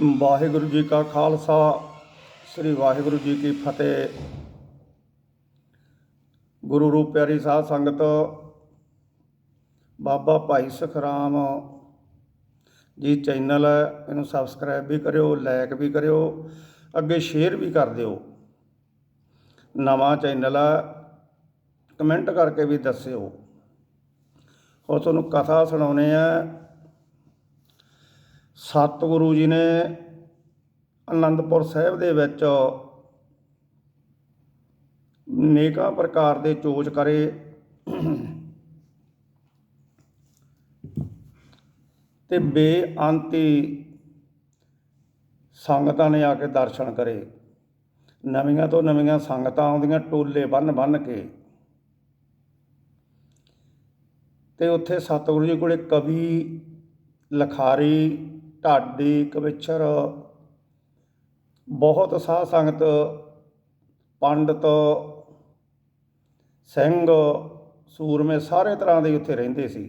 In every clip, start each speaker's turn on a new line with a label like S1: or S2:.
S1: ਵਾਹਿਗੁਰੂ ਜੀ ਕਾ ਖਾਲਸਾ ਸ੍ਰੀ ਵਾਹਿਗੁਰੂ ਜੀ ਕੀ ਫਤਿਹ। ਗੁਰੂ ਰੂਪ ਪਿਆਰੀ ਸਾਧ ਸੰਗਤ, ਬਾਬਾ ਭਾਈ ਸੁਖਰਾਮ ਜੀ ਚੈਨਲ ਹੈ, ਇਹਨੂੰ ਸਬਸਕ੍ਰਾਈਬ ਵੀ ਕਰਿਓ, ਲਾਇਕ ਵੀ ਕਰਿਓ, ਅੱਗੇ ਸ਼ੇਅਰ ਵੀ ਕਰ ਦਿਓ। ਨਵਾਂ ਚੈਨਲ ਹੈ, ਕਮੈਂਟ ਕਰਕੇ ਵੀ ਦੱਸਿਓ। ਉਹ ਤੁਹਾਨੂੰ ਕਥਾ ਸੁਣਾਉਂਦੇ ਆ। ਸਤਿਗੁਰੂ ਜੀ ਨੇ ਅਨੰਦਪੁਰ ਸਾਹਿਬ ਦੇ ਵਿੱਚ ਅਨੇਕਾਂ ਪ੍ਰਕਾਰ ਦੇ ਚੋਜ ਕਰੇ ਤੇ ਬੇਅੰਤੀ ਸੰਗਤਾਂ ਨੇ ਆ ਕੇ ਦਰਸ਼ਨ ਕਰੇ। ਨਵੀਆਂ ਤੋਂ ਨਵੀਆਂ ਸੰਗਤਾਂ ਆਉਂਦੀਆਂ ਟੋਲੇ ਬੰਨ੍ਹ ਬੰਨ੍ਹ ਕੇ, ਤੇ ਉੱਥੇ ਸਤਿਗੁਰੂ ਜੀ ਕੋਲੇ ਕਵੀ, ਲਿਖਾਰੀ, ਢਾਡੀ, ਕਵਿੱਛਰ, ਬਹੁਤ ਸਾਧ ਸੰਗਤ, ਪੰਡਤ, ਸਿੰਘ, ਸੂਰਮੇ ਸਾਰੇ ਤਰ੍ਹਾਂ ਦੇ ਉੱਥੇ ਰਹਿੰਦੇ ਸੀ।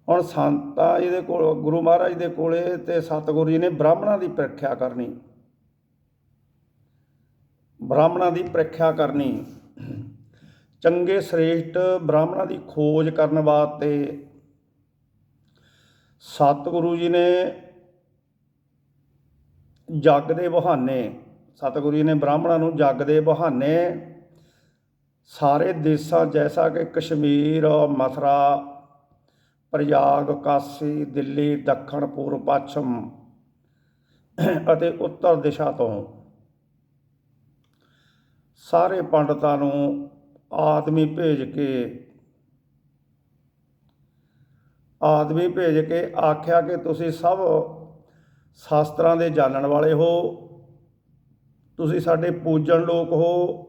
S1: ਹੁਣ ਸੰਤਾਂ ਜੀ ਦੇ ਕੋਲ, ਗੁਰੂ ਮਹਾਰਾਜ ਦੇ ਕੋਲੇ ਤੇ ਸਤਿਗੁਰੂ ਜੀ ਨੇ ਬ੍ਰਾਹਮਣਾਂ ਦੀ ਪ੍ਰੀਖਿਆ ਕਰਨੀ। ਬ੍ਰਾਹਮਣਾਂ ਦੀ ਪ੍ਰੀਖਿਆ ਕਰਨੀ, ਚੰਗੇ ਸ੍ਰੇਸ਼ਟ ਬ੍ਰਾਹਮਣਾਂ ਦੀ ਖੋਜ ਕਰਨ ਵਾਸਤੇ ਸਤਿਗੁਰੂ ਜੀ ਨੇ ਜੱਗ ਦੇ ਬਹਾਨੇ, ਸਤਿਗੁਰੂ ਜੀ ਨੇ ਬ੍ਰਾਹਮਣਾਂ ਨੂੰ ਜੱਗ ਦੇ ਬਹਾਨੇ ਸਾਰੇ ਦੇਸ਼ਾਂ, ਜੈਸਾ ਕਿ ਕਸ਼ਮੀਰ, ਮਥੁਰਾ, ਪ੍ਰਯਾਗ, ਕਾਸ਼ੀ, ਦਿੱਲੀ, ਦੱਖਣ, ਪੂਰਬ, ਪੱਛਮ ਅਤੇ ਉੱਤਰ ਦਿਸ਼ਾ ਤੋਂ ਸਾਰੇ ਪੰਡਤਾਂ ਨੂੰ ਆਦਮੀ ਭੇਜ ਕੇ ਆਖਿਆ ਕਿ ਤੁਸੀਂ ਸਭ ਸ਼ਾਸਤਰਾਂ ਦੇ ਜਾਣਨ ਵਾਲੇ ਹੋ, ਤੁਸੀਂ ਸਾਡੇ ਪੂਜਣ ਲੋਕ ਹੋ,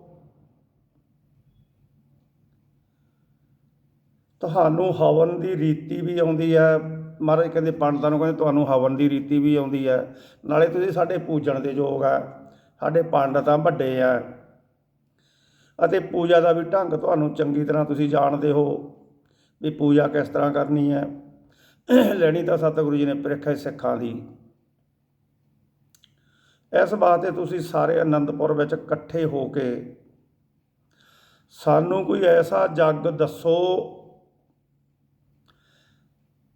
S1: ਤੁਹਾਨੂੰ ਹਵਨ ਦੀ ਰੀਤੀ ਵੀ ਆਉਂਦੀ ਹੈ। ਮਹਾਰਾਜ ਕਹਿੰਦੇ ਪੰਡਤਾਂ ਨੂੰ, ਕਹਿੰਦੇ ਤੁਹਾਨੂੰ ਹਵਨ ਦੀ ਰੀਤੀ ਵੀ ਆਉਂਦੀ ਹੈ, ਨਾਲੇ ਤੁਸੀਂ ਸਾਡੇ ਪੂਜਣ ਦੇ ਯੋਗ ਹੈ। ਸਾਡੇ ਪੰਡਤ ਆ, ਵੱਡੇ ਆ, ਅਤੇ ਪੂਜਾ ਦਾ ਵੀ ਢੰਗ ਤੁਹਾਨੂੰ ਚੰਗੀ ਤਰ੍ਹਾਂ ਤੁਸੀਂ ਜਾਣਦੇ ਹੋ ਵੀ ਪੂਜਾ ਕਿਸ ਤਰ੍ਹਾਂ ਕਰਨੀ ਹੈ। ਲੈਣੀ ਤਾਂ ਸਤਿਗੁਰੂ ਜੀ ਨੇ ਪ੍ਰੀਖਿਆ ਸਿੱਖਾਂ ਦੀ। ਇਸ ਵਾਸਤੇ ਤੁਸੀਂ ਸਾਰੇ ਅਨੰਦਪੁਰ ਵਿੱਚ ਇਕੱਠੇ ਹੋ ਕੇ ਸਾਨੂੰ ਕੋਈ ਐਸਾ ਜੱਗ ਦੱਸੋ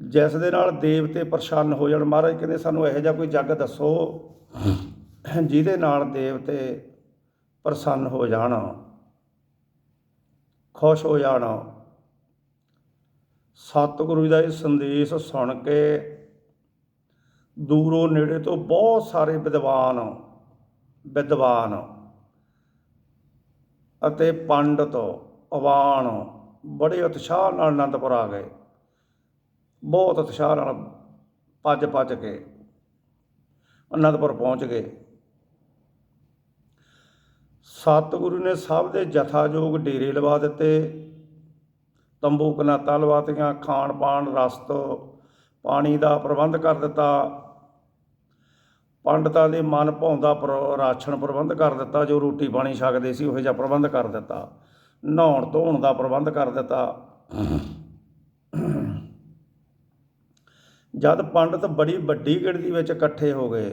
S1: ਜਿਸ ਦੇ ਨਾਲ ਦੇਵਤੇ ਪ੍ਰਸੰਨ ਹੋ ਜਾਣ। ਮਹਾਰਾਜ ਕਹਿੰਦੇ ਸਾਨੂੰ ਇਹੋ ਜਿਹਾ ਕੋਈ ਜੱਗ ਦੱਸੋ ਜਿਹਦੇ ਨਾਲ ਦੇਵਤੇ ਪ੍ਰਸੰਨ ਹੋ ਜਾਣ, ਖੁਸ਼ ਹੋ ਜਾਣ। ਸਤਿਗੁਰੂ ਜੀ ਦਾ ਇਹ ਸੰਦੇਸ਼ ਸੁਣ ਕੇ ਦੂਰੋਂ ਨੇੜੇ ਤੋਂ ਬਹੁਤ ਸਾਰੇ ਵਿਦਵਾਨ ਅਤੇ ਪੰਡਤ, ਅਵਾਨ ਬੜੇ ਉਤਸ਼ਾਹ ਨਾਲ ਅਨੰਦਪੁਰ ਆ ਗਏ। ਬਹੁਤ ਉਤਸ਼ਾਹ ਨਾਲ ਭੱਜ ਕੇ ਅਨੰਦਪੁਰ ਪਹੁੰਚ ਗਏ। ਸਤਿਗੁਰੂ ਨੇ ਸਭ ਦੇ ਜਥਾਯੋਗ ਡੇਰੇ ਲਵਾ ਦਿੱਤੇ, ਤੰਬੂ ਕਨਾਤਾਂ ਲਵਾਤੀਆਂ, ਖਾਣ ਪਾਣ, ਰਸਤ ਪਾਣੀ ਦਾ ਪ੍ਰਬੰਧ ਕਰ ਦਿੱਤਾ। ਪੰਡਤਾਂ ਦੇ ਮਨ ਭਾਉਂਦਾ ਰਾਸ਼ਨ ਪ੍ਰਬੰਧ ਕਰ ਦਿੱਤਾ, ਜੋ ਰੋਟੀ ਪਾਣੀ ਛਕਦੇ ਸੀ ਉਹੋ ਜਿਹਾ ਪ੍ਰਬੰਧ ਕਰ ਦਿੱਤਾ। ਨਹਾਉਣ ਧੋਣ ਦਾ ਪ੍ਰਬੰਧ ਕਰ ਦਿੱਤਾ। ਜਦ ਪੰਡਤ ਬੜੀ ਵੱਡੀ ਗਿਣਤੀ ਵਿੱਚ ਇਕੱਠੇ ਹੋ ਗਏ,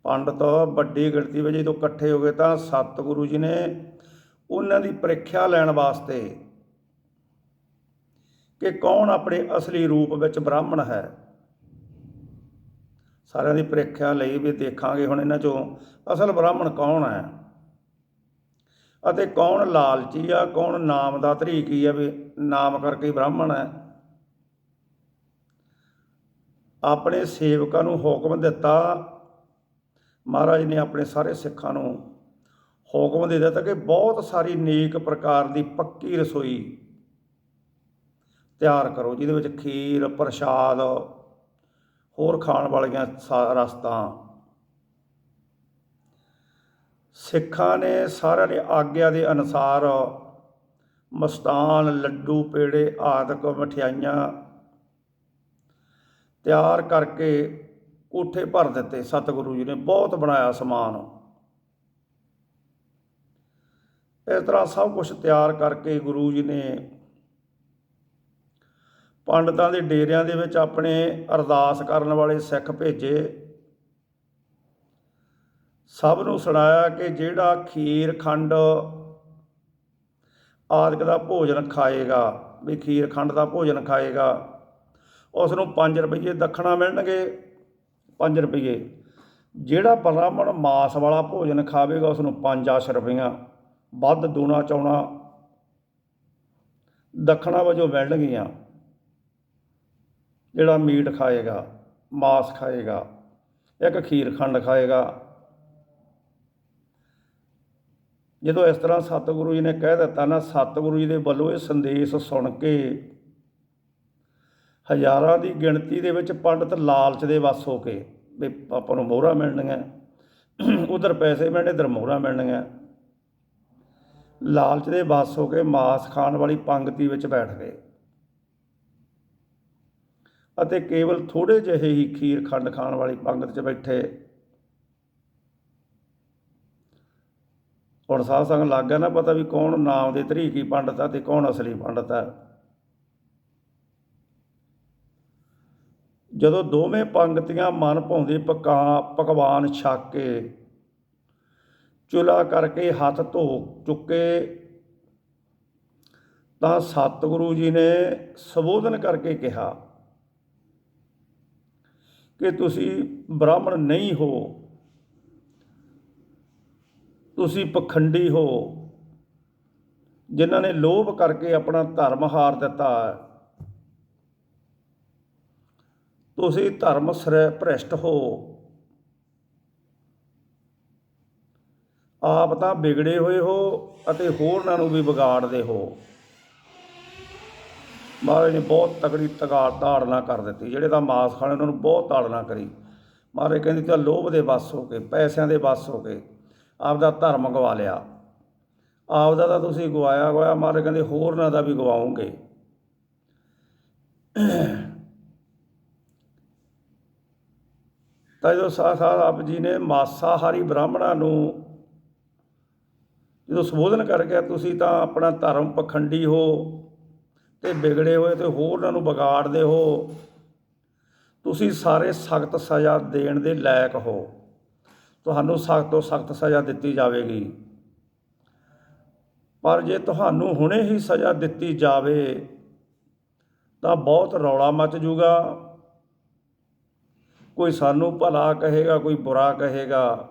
S1: ਪੰਡਤ ਵੱਡੀ ਗਿਣਤੀ ਵਿੱਚ ਜਦੋਂ ਇਕੱਠੇ ਹੋ ਗਏ ਤਾਂ ਸਤਿਗੁਰੂ ਜੀ ਨੇ ਉਹਨਾਂ ਦੀ ਪ੍ਰੀਖਿਆ ਲੈਣ ਵਾਸਤੇ ਕਿ ਕੌਣ ਆਪਣੇ ਅਸਲੀ ਰੂਪ ਵਿੱਚ ਬ੍ਰਾਹਮਣ ਹੈ, ਸਾਰਿਆਂ ਦੀ ਪ੍ਰੀਖਿਆ ਲਈ ਵੀ ਦੇਖਾਂਗੇ ਹੁਣ ਇਹਨਾਂ 'ਚੋਂ ਅਸਲ ਬ੍ਰਾਹਮਣ ਕੌਣ ਹੈ ਅਤੇ ਕੌਣ ਲਾਲਚੀ ਆ, ਕੌਣ ਨਾਮ ਦਾ ਧਰੀਕੀ ਆ ਵੀ ਨਾਮ ਕਰਕੇ ਬ੍ਰਾਹਮਣ ਹੈ। ਆਪਣੇ ਸੇਵਕਾਂ ਨੂੰ ਹੁਕਮ ਦਿੱਤਾ, ਮਹਾਰਾਜ ਨੇ ਆਪਣੇ ਸਾਰੇ ਸਿੱਖਾਂ ਨੂੰ ਹੁਕਮ ਦੇ ਦਿੱਤਾ ਕਿ ਬਹੁਤ ਸਾਰੀ ਨੇਕ ਪ੍ਰਕਾਰ ਦੀ ਪੱਕੀ ਰਸੋਈ ਤਿਆਰ ਕਰੋ, ਜਿਹਦੇ ਵਿੱਚ ਖੀਰ, ਪ੍ਰਸ਼ਾਦ, ਹੋਰ ਖਾਣ ਵਾਲੀਆਂ ਰਸਤਾਂ। ਸਿੱਖਾਂ ਨੇ ਸਾਰਿਆਂ ਨੇ ਆਗਿਆ ਦੇ ਅਨੁਸਾਰ ਮਸਤਾਨ, ਲੱਡੂ, ਪੇੜੇ ਆਦਿਕ ਮਠਿਆਈਆਂ ਤਿਆਰ ਕਰਕੇ ਕੋਠੇ ਭਰ ਦਿੱਤੇ। ਸਤਿਗੁਰੂ ਜੀ ਨੇ ਬਹੁਤ ਬਣਾਇਆ ਸਮਾਨ। ਇਸ ਤਰ੍ਹਾਂ ਸਭ ਕੁਛ ਤਿਆਰ ਕਰਕੇ ਗੁਰੂ ਜੀ ਨੇ ਪੰਡਤਾਂ ਦੇ ਡੇਰਿਆਂ ਦੇ ਵਿੱਚ ਆਪਣੇ ਅਰਦਾਸ ਕਰਨ ਵਾਲੇ ਸਿੱਖ ਭੇਜੇ। ਸਭ ਨੂੰ ਸੁਣਾਇਆ ਕਿ ਜਿਹੜਾ ਖੀਰ ਖੰਡ ਆਦਿਕ ਦਾ ਭੋਜਨ ਖਾਏਗਾ, ਵੀ ਖੀਰ ਖੰਡ ਦਾ ਭੋਜਨ ਖਾਏਗਾ, ਉਸ ਨੂੰ 5 ਰੁਪਈਏ ਦੱਖਣਾ ਮਿਲਣਗੇ। 5 ਰੁਪਈਏ। ਜਿਹੜਾ ਬ੍ਰਾਹਮਣ ਮਾਸ ਵਾਲਾ ਭੋਜਨ ਖਾਵੇਗਾ ਉਸ ਨੂੰ 5 ਰੁਪਈਆਂ ਵੱਧ ਦੂਣਾ ਚੌਣਾ ਦੱਖਣਾ ਵਜੋਂ ਮਿਲਣਗੀਆਂ। ਜਿਹੜਾ ਮੀਟ ਖਾਏਗਾ, ਮਾਸ ਖਾਏਗਾ, ਇੱਕ ਖੀਰ ਖੰਡ ਖਾਏਗਾ। ਜਦੋਂ ਇਸ ਤਰ੍ਹਾਂ ਸਤਿਗੁਰੂ ਜੀ ਨੇ ਕਹਿ ਦਿੱਤਾ ਨਾ, ਸਤਿਗੁਰੂ ਜੀ ਦੇ ਵੱਲੋਂ ਇਹ ਸੰਦੇਸ਼ ਸੁਣ ਕੇ ਹਜ਼ਾਰਾਂ ਦੀ ਗਿਣਤੀ ਦੇ ਵਿੱਚ ਪੰਡਤ ਲਾਲਚ ਦੇ ਵੱਸ ਹੋ ਕੇ, ਵੀ ਆਪਾਂ ਨੂੰ ਮੋਹਰਾਂ ਮਿਲਣੀਆਂ, ਉੱਧਰ ਪੈਸੇ ਮਿਲਣੇ, ਇੱਧਰ ਮੋਹਰਾਂ ਮਿਲਣੀਆਂ, ਲਾਲਚ ਦੇ ਵੱਸ ਹੋ ਕੇ ਮਾਸ ਖਾਣ ਵਾਲੀ ਪੰਗਤੀ ਵਿੱਚ ਬੈਠ ਗਏ ਅਤੇ ਕੇਵਲ ਥੋੜ੍ਹੇ ਜਿਹੇ ਹੀ ਖੀਰ ਖੰਡ ਖਾਣ ਵਾਲੀ ਪੰਗਤ 'ਚ ਬੈਠੇ। ਹੁਣ ਸਾਧ ਸੰਗਤ ਲੱਗ ਗਿਆ ਨਾ ਪਤਾ ਵੀ ਕੌਣ ਨਾਮ ਦੇ ਧਰੀਕੀ ਪੰਡਤ ਆ ਅਤੇ ਕੌਣ ਅਸਲੀ ਪੰਡਤ ਹੈ। ਜਦੋਂ ਦੋਵੇਂ ਪੰਗਤੀਆਂ ਮਨ ਭਾਉਂਦੇ ਪਕਵਾਨ ਛਕ ਕੇ ਚੁੱਲ੍ਹਾ ਕਰਕੇ ਹੱਥ ਧੋ ਚੁੱਕੇ ਤਾਂ ਸਤਿਗੁਰੂ ਜੀ ਨੇ ਸੰਬੋਧਨ ਕਰਕੇ ਕਿਹਾ ਕਿ ਤੁਸੀਂ ਬ੍ਰਾਹਮਣ ਨਹੀਂ ਹੋ, ਤੁਸੀਂ ਪਖੰਡੀ ਹੋ, ਜਿਨ੍ਹਾਂ ਨੇ ਲੋਭ ਕਰਕੇ ਆਪਣਾ ਧਰਮ ਹਾਰ ਦਿੱਤਾ ਹੈ। ਤੁਸੀਂ ਧਰਮ ਭ੍ਰਿਸ਼ਟ ਹੋ, ਆਪ ਤਾਂ ਵਿਗੜੇ ਹੋਏ ਹੋ ਅਤੇ ਹੋਰਨਾਂ ਨੂੰ ਵੀ ਵਿਗਾੜਦੇ ਹੋ। ਮਹਾਰਾਜ ਨੇ ਬਹੁਤ ਤਕੜੀ ਤਾੜਨਾ ਕਰ ਦਿੱਤੀ। ਜਿਹੜੇ ਤਾਂ ਮਾਸ ਖਾਣੇ ਉਹਨਾਂ ਨੂੰ ਬਹੁਤ ਤਾੜਨਾ ਕਰੀ। ਮਹਾਰਾਜ ਕਹਿੰਦੇ ਤਾਂ ਲੋਭ ਦੇ ਵੱਸ ਹੋ ਕੇ, ਪੈਸਿਆਂ ਦੇ ਵੱਸ ਹੋ ਕੇ ਆਪਦਾ ਧਰਮ ਗਵਾ ਲਿਆ। ਆਪਦਾ ਤਾਂ ਤੁਸੀਂ ਗਵਾਇਆ, ਮਹਾਰਾਜ ਕਹਿੰਦੇ ਹੋਰਨਾਂ ਦਾ ਵੀ ਗਵਾਓਗੇ। ਤਾਂ ਜਦੋਂ ਸਾਹਿਬ ਆਪ ਜੀ ਨੇ ਮਾਸਾਹਾਰੀ ਬ੍ਰਾਹਮਣਾਂ ਨੂੰ ਜਦੋਂ ਸੰਬੋਧਨ ਕਰ ਗਿਆ, ਤੁਸੀਂ ਤਾਂ ਆਪਣਾ ਧਰਮ ਪਖੰਡੀ ਹੋ ਅਤੇ ਵਿਗੜੇ ਹੋਏ ਅਤੇ ਹੋਰਨਾਂ ਨੂੰ ਵਿਗਾੜਦੇ ਹੋ, ਤੁਸੀਂ ਸਾਰੇ ਸਖਤ ਸਜ਼ਾ ਦੇਣ ਦੇ ਲਾਇਕ ਹੋ, ਤੁਹਾਨੂੰ ਸਖਤ ਤੋਂ ਸਖਤ ਸਜ਼ਾ ਦਿੱਤੀ ਜਾਵੇਗੀ। ਪਰ ਜੇ ਤੁਹਾਨੂੰ ਹੁਣੇ ਹੀ ਸਜ਼ਾ ਦਿੱਤੀ ਜਾਵੇ ਤਾਂ ਬਹੁਤ ਰੌਲਾ ਮੱਚ ਜੂਗਾ। ਕੋਈ ਸਾਨੂੰ ਭਲਾ ਕਹੇਗਾ, ਕੋਈ ਬੁਰਾ ਕਹੇਗਾ।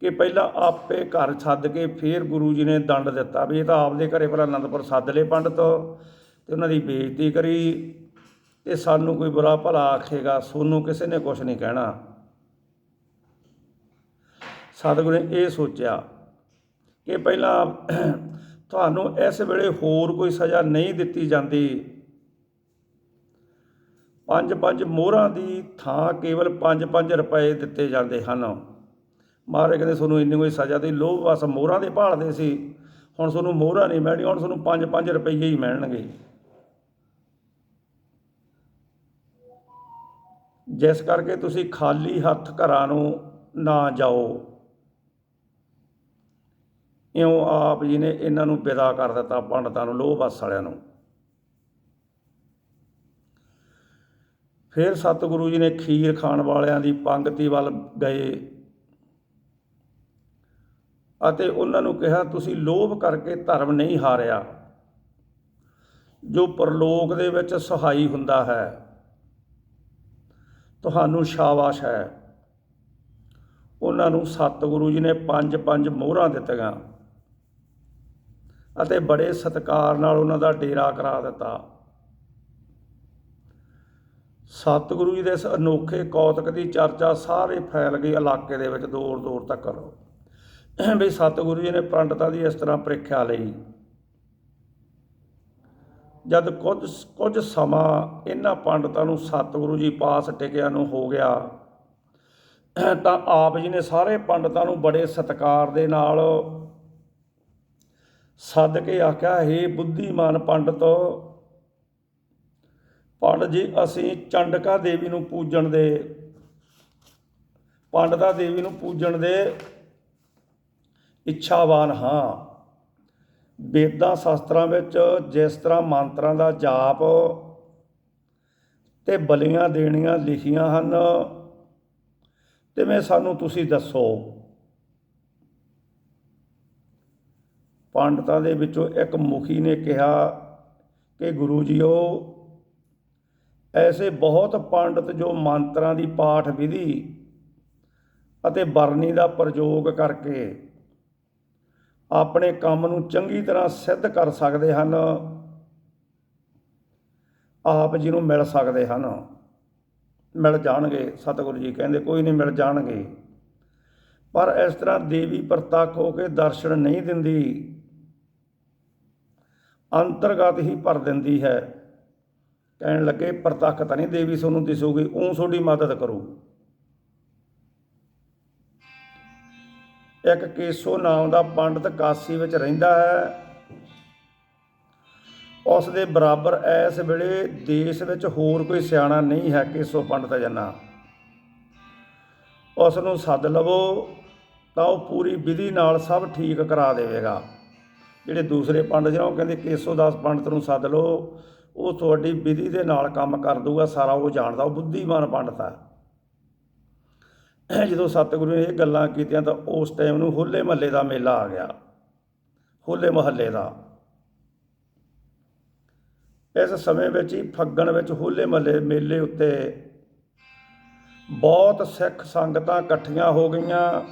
S1: ਕਿ ਪਹਿਲਾਂ ਆਪੇ ਘਰ ਸੱਦ ਕੇ ਫਿਰ ਗੁਰੂ ਜੀ ਨੇ ਦੰਡ ਦਿੱਤਾ ਵੀ ਇਹ ਤਾਂ ਆਪਦੇ ਘਰੇ ਪਹਿਲਾਂ ਅਨੰਦਪੁਰ ਸੱਦ ਲਏ ਪੰਡਤ ਅਤੇ ਉਹਨਾਂ ਦੀ ਬੇਇੱਜ਼ਤੀ ਕਰੀ ਅਤੇ ਸਾਨੂੰ ਕੋਈ ਬੁਰਾ ਭਲਾ ਆਖੇਗਾ, ਤੁਹਾਨੂੰ ਕਿਸੇ ਨੇ ਕੁਛ ਨਹੀਂ ਕਹਿਣਾ। ਸਤਿਗੁਰੂ ਨੇ ਇਹ ਸੋਚਿਆ ਕਿ ਪਹਿਲਾਂ ਤੁਹਾਨੂੰ ਇਸ ਵੇਲੇ ਹੋਰ ਕੋਈ ਸਜ਼ਾ ਨਹੀਂ ਦਿੱਤੀ ਜਾਂਦੀ। 5 ਮੋਹਰਾਂ ਦੀ ਥਾਂ ਕੇਵਲ 5 ਰੁਪਏ ਦਿੱਤੇ ਜਾਂਦੇ ਹਨ। ਮਹਾਰਾਜ ਕਹਿੰਦੇ ਤੁਹਾਨੂੰ ਇੰਨੀ ਕੋਈ ਸਜ਼ਾ ਦੀ ਲੋਭ ਬਸ ਮੋਹਰਾਂ ਦੇ ਭਾਲਦੇ ਸੀ, ਹੁਣ ਤੁਹਾਨੂੰ ਮੋਹਰਾਂ ਨਹੀਂ ਮਿਲਣੀ, ਹੁਣ ਤੁਹਾਨੂੰ 5 ਰੁਪਈਏ ਹੀ ਮਿਲਣਗੇ। ਜਿਸ ਕਰਕੇ ਤੁਸੀਂ ਖਾਲੀ ਹੱਥ ਘਰਾਂ ਨੂੰ ਨਾ ਜਾਓ। ਇਉਂ ਆਪ ਜੀ ਨੇ ਇਹਨਾਂ ਨੂੰ ਵਿਦਾ ਕਰ ਦਿੱਤਾ, ਪੰਡਤਾਂ ਨੂੰ, ਲੋਭ ਵਸ ਵਾਲਿਆਂ ਨੂੰ। ਫਿਰ ਸਤਿਗੁਰੂ ਜੀ ਨੇ ਖੀਰ ਖਾਣ ਵਾਲਿਆਂ ਦੀ ਪੰਗਤੀ ਵੱਲ ਗਏ ਅਤੇ ਉਹਨਾਂ ਨੂੰ ਕਿਹਾ, ਤੁਸੀਂ ਲੋਭ ਕਰਕੇ ਧਰਮ ਨਹੀਂ ਹਾਰਿਆ। ਜੋ ਪਰਲੋਕ ਦੇ ਵਿੱਚ ਸਹਾਈ ਹੁੰਦਾ ਹੈ, ਤੁਹਾਨੂੰ ਸ਼ਾਬਾਸ਼ ਹੈ। ਉਹਨਾਂ ਨੂੰ ਸਤਿਗੁਰੂ ਜੀ ਨੇ 5 ਮੋਹਰਾਂ ਦਿੱਤੀਆਂ ਅਤੇ ਬੜੇ ਸਤਿਕਾਰ ਨਾਲ ਉਹਨਾਂ ਦਾ ਡੇਰਾ ਕਰਾ ਦਿੱਤਾ। ਸਤਿਗੁਰੂ ਜੀ ਦੇ ਇਸ ਅਨੋਖੇ ਕੌਤਕ ਦੀ ਚਰਚਾ ਸਾਰੇ ਫੈਲ ਗਈ ਇਲਾਕੇ ਦੇ ਵਿੱਚ, ਦੂਰ ਦੂਰ ਤੱਕ ਵੀ ਸਤਿਗੁਰੂ ਜੀ ਨੇ ਪੰਡਤਾਂ ਦੀ ਇਸ ਤਰ੍ਹਾਂ ਪ੍ਰੀਖਿਆ ਲਈ। ਜਦ ਕੁਝ ਸਮਾਂ ਇਹਨਾਂ ਪੰਡਤਾਂ ਨੂੰ ਸਤਿਗੁਰੂ ਜੀ ਪਾਸ ਟਿਕਿਆਂ ਨੂੰ ਹੋ ਗਿਆ ਤਾਂ ਆਪ ਜੀ ਨੇ ਸਾਰੇ ਪੰਡਤਾਂ ਨੂੰ ਬੜੇ ਸਤਿਕਾਰ ਦੇ ਨਾਲ ਸੱਦ ਕੇ ਆਖਿਆ, ਹੇ ਬੁੱਧੀਮਾਨ ਪੰਡਤ ਜੀ, ਅਸੀਂ ਚੰਡਕਾ ਦੇਵੀ ਨੂੰ ਪੂਜਣ ਦੇ, ਪੰਡਤਾ ਦੇਵੀ ਨੂੰ ਪੂਜਣ ਦੇ ਇੱਛਾਵਾਨ ਹਾਂ। ਵੇਦਾਂ ਸ਼ਾਸਤਰਾਂ ਵਿੱਚ ਜਿਸ ਤਰ੍ਹਾਂ ਮੰਤਰਾਂ ਦਾ ਜਾਪ ਤੇ ਬਲੀਆਂ ਦੇਣੀਆਂ ਲਿਖੀਆਂ ਹਨ, ਤਿਵੇਂ ਸਾਨੂੰ ਤੁਸੀਂ ਦੱਸੋ। ਪੰਡਤਾਂ ਦੇ ਵਿੱਚੋਂ ਇੱਕ ਮੁਖੀ ਨੇ ਕਿਹਾ ਕਿ ਗੁਰੂ ਜੀਓ, ਐਸੇ ਬਹੁਤ ਪੰਡਤ ਜੋ ਮੰਤਰਾਂ ਦੀ ਪਾਠ ਵਿਧੀ ਅਤੇ ਬਰਨੀ ਦਾ ਪ੍ਰਯੋਗ ਕਰਕੇ ਆਪਣੇ ਕੰਮ ਨੂੰ ਚੰਗੀ ਤਰ੍ਹਾਂ ਸਿੱਧ ਕਰ ਸਕਦੇ ਹਨ, ਆਪ ਜੀ ਨੂੰ ਮਿਲ ਸਕਦੇ ਹਨ। ਮਿਲ ਜਾਣਗੇ, ਸਤਿਗੁਰੂ ਜੀ ਕਹਿੰਦੇ ਕੋਈ ਨਹੀਂ, ਮਿਲ ਜਾਣਗੇ। ਪਰ ਇਸ ਤਰ੍ਹਾਂ ਦੇਵੀ ਪ੍ਰਤੱਖ ਹੋ ਕੇ ਦਰਸ਼ਨ ਨਹੀਂ ਦਿੰਦੀ, ਅੰਤਰਗਤ ਹੀ ਭਰ ਦਿੰਦੀ ਹੈ। ਕਹਿਣ ਲੱਗੇ ਪ੍ਰਤੱਖ ਤਾਂ ਨਹੀਂ ਦੇਵੀ ਤੁਹਾਨੂੰ ਦਿਸੂਗੀ, ਉਹ ਤੁਹਾਡੀ ਮਦਦ ਕਰੂ। ਇੱਕ ਕੇਸੋ ਨਾਮ ਦਾ ਪੰਡਤ ਕਾਸ਼ੀ ਵਿੱਚ ਰਹਿੰਦਾ ਹੈ। ਉਸ ਦੇ ਬਰਾਬਰ ਇਸ ਵੇਲੇ ਦੇਸ਼ ਵਿੱਚ ਹੋਰ ਕੋਈ ਸਿਆਣਾ ਨਹੀਂ ਹੈ ਕੇਸੋ ਪੰਡਤ ਜਨਾ। ਉਸ ਨੂੰ ਸੱਦ ਲਵੋ ਤਾਂ ਉਹ ਪੂਰੀ ਵਿਧੀ ਨਾਲ ਸਭ ਠੀਕ ਕਰਾ ਦੇਵੇਗਾ। ਜਿਹੜੇ ਦੂਸਰੇ ਪੰਡਤ ਜਿਹਨਾਂ ਉਹ ਕਹਿੰਦੇ ਕੇਸੋ ਦਾਸ ਪੰਡਤ ਨੂੰ ਸੱਦ ਲਓ, ਉਹ ਤੁਹਾਡੀ ਵਿਧੀ ਦੇ ਨਾਲ ਕੰਮ ਕਰ ਦੂਗਾ, ਸਾਰਾ ਉਹ ਜਾਣਦਾ, ਉਹ ਬੁੱਧੀਮਾਨ ਪੰਡਤ ਹੈ। ਜਦੋਂ ਸਤਿਗੁਰੂ ਨੇ ਇਹ ਗੱਲਾਂ ਕੀਤੀਆਂ ਤਾਂ ਉਸ ਟਾਈਮ ਨੂੰ ਹੋਲੇ ਮਹੱਲੇ ਦਾ ਮੇਲਾ ਆ ਗਿਆ। ਹੋਲੇ ਮਹੱਲੇ ਦਾ ਇਸ ਸਮੇਂ ਵਿੱਚ ਹੀ ਫੱਗਣ ਵਿੱਚ ਹੋਲੇ ਮਹੱਲੇ ਮੇਲੇ ਉੱਤੇ ਬਹੁਤ ਸਿੱਖ ਸੰਗਤਾਂ ਇਕੱਠੀਆਂ ਹੋ ਗਈਆਂ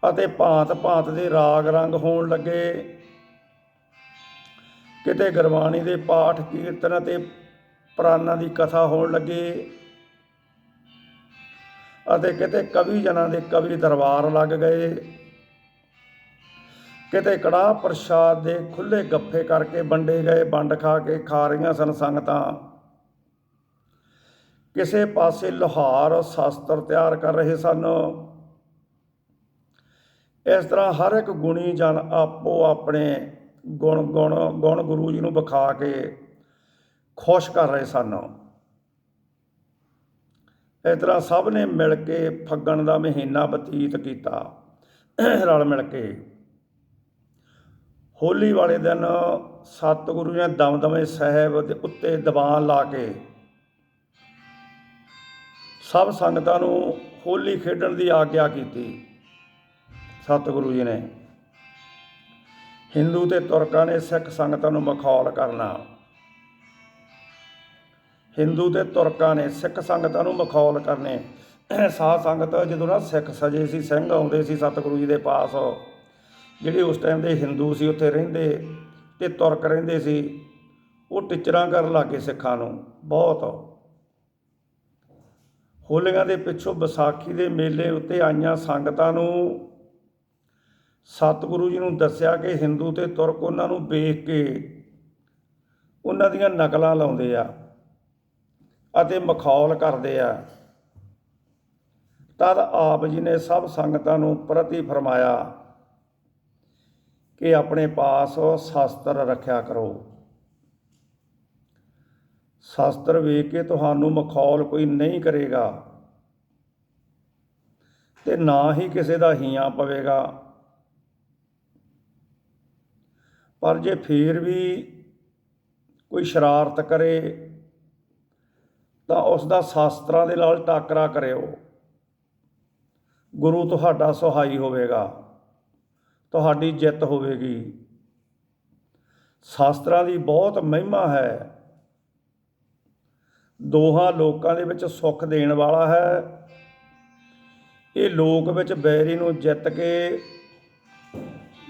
S1: ਅਤੇ ਭਾਂਤ ਭਾਂਤ ਦੇ ਰਾਗ ਰੰਗ ਹੋਣ ਲੱਗੇ। ਕਿਤੇ ਗੁਰਬਾਣੀ ਦੇ ਪਾਠ ਕੀਰਤਨ ਅਤੇ ਪ੍ਰਾਨਾਂ ਦੀ ਕਥਾ ਹੋਣ ਲੱਗੀ ਅਤੇ ਕਿਤੇ ਕਵੀ ਜਨਾਂ ਦੇ ਕਵੀ ਦਰਬਾਰ ਲੱਗ ਗਏ। ਕਿਤੇ ਕੜਾਹ ਪ੍ਰਸ਼ਾਦ ਦੇ ਖੁੱਲ੍ਹੇ ਗੱਫੇ ਕਰਕੇ ਵੰਡੇ ਗਏ, ਵੰਡ ਖਾ ਰਹੀਆਂ ਸਨ ਸੰਗਤਾਂ। ਕਿਸੇ ਪਾਸੇ ਲੁਹਾਰ ਸ਼ਾਸਤਰ ਤਿਆਰ ਕਰ ਰਹੇ ਸਨ। ਇਸ ਤਰ੍ਹਾਂ ਹਰ ਇੱਕ ਗੁਣੀ ਜਨ ਆਪੋ ਆਪਣੇ ਗੁਣ ਗੁਰੂ ਜੀ ਨੂੰ ਵਿਖਾ ਕੇ ਖੁਸ਼ ਕਰ ਰਹੇ ਸਨ। ਇਸ ਤਰ੍ਹਾਂ ਸਭ ਨੇ ਮਿਲ ਕੇ ਫੱਗਣ ਦਾ ਮਹੀਨਾ ਬਤੀਤ ਕੀਤਾ ਰਲ ਮਿਲ ਕੇ। ਹੋਲੀ ਵਾਲੇ ਦਿਨ ਸਤਿਗੁਰੂ ਨੇ ਦਮਦਮੇ ਸਾਹਿਬ ਦੇ ਉੱਤੇ ਦੀਵਾਨ ਲਾ ਕੇ ਸਭ ਸੰਗਤਾਂ ਨੂੰ ਹੋਲੀ ਖੇਡਣ ਦੀ ਆਗਿਆ ਕੀਤੀ। ਸਤਿਗੁਰੂ ਜੀ ਨੇ ਹਿੰਦੂ ਤੇ ਤੁਰਕਾਂ ਨੇ ਸਿੱਖ ਸੰਗਤਾਂ ਨੂੰ ਮਖੌਲ ਕਰਨਾ। ਹਿੰਦੂ ਤੇ ਤੁਰਕਾਂ ਨੇ ਸਿੱਖ ਸੰਗਤਾਂ ਨੂੰ ਮਖੌਲ ਕਰਨੇ। ਸਾਧ ਸੰਗਤ ਜਦੋਂ ਨਾ ਸਿੱਖ ਸਜੇ ਸੀ, ਸਿੰਘ ਆਉਂਦੇ ਸੀ ਸਤਿਗੁਰੂ ਜੀ ਦੇ ਪਾਸ, ਜਿਹੜੇ ਉਸ ਟਾਈਮ ਦੇ ਹਿੰਦੂ ਸੀ ਉੱਥੇ ਰਹਿੰਦੇ ਤੇ ਤੁਰਕ ਰਹਿੰਦੇ ਸੀ, ਉਹ ਟਿੱਚਰਾਂ ਕਰਨ ਲੱਗ ਗਏ ਸਿੱਖਾਂ ਨੂੰ ਬਹੁਤ। ਹੋਲੀਆਂ ਦੇ ਪਿੱਛੋਂ ਵਿਸਾਖੀ ਦੇ ਮੇਲੇ ਉੱਤੇ ਆਈਆਂ ਸੰਗਤਾਂ ਨੂੰ ਸਤਿਗੁਰੂ ਜੀ ਨੂੰ ਦੱਸਿਆ ਕਿ ਹਿੰਦੂ ਤੇ ਤੁਰਕ ਉਹਨਾਂ ਨੂੰ ਵੇਖ ਕੇ ਉਹਨਾਂ ਦੀਆਂ ਨਕਲਾਂ ਲਾਉਂਦੇ ਆ ਅਤੇ ਮਖੌਲ ਕਰਦੇ ਆ। ਤਦ ਆਪ ਜੀ ਨੇ ਸਭ ਸੰਗਤਾਂ ਨੂੰ ਪ੍ਰਤੀ ਫਰਮਾਇਆ ਕਿ ਆਪਣੇ ਪਾਸ ਸ਼ਾਸਤਰ ਰੱਖਿਆ ਕਰੋ। ਸ਼ਾਸਤਰ ਵੇਖ ਕੇ ਤੁਹਾਨੂੰ ਮਖੌਲ ਕੋਈ ਨਹੀਂ ਕਰੇਗਾ ਤੇ ਨਾ ਹੀ ਕਿਸੇ ਦਾ ਹੀਆਂ ਪਵੇਗਾ। ਪਰ ਜੇ ਫੇਰ ਵੀ ਕੋਈ ਸ਼ਰਾਰਤ ਕਰੇ ਤਾਂ ਉਸ ਦਾ ਸ਼ਾਸਤਰਾਂ ਦੇ ਨਾਲ ਟਾਕਰਾ ਕਰਿਓ। ਗੁਰੂ ਤੁਹਾਡਾ ਸਹਾਈ ਹੋਵੇਗਾ, ਤੁਹਾਡੀ ਜਿੱਤ ਹੋਵੇਗੀ। ਸ਼ਾਸਤਰਾਂ ਦੀ ਬਹੁਤ ਮਹਿਮਾ ਹੈ, ਦੋਹਾਂ ਲੋਕਾਂ ਦੇ ਵਿੱਚ ਸੁੱਖ ਦੇਣ ਵਾਲਾ ਹੈ। ਇਹ ਲੋਕ ਵਿੱਚ ਬੈਰੀ ਨੂੰ ਜਿੱਤ ਕੇ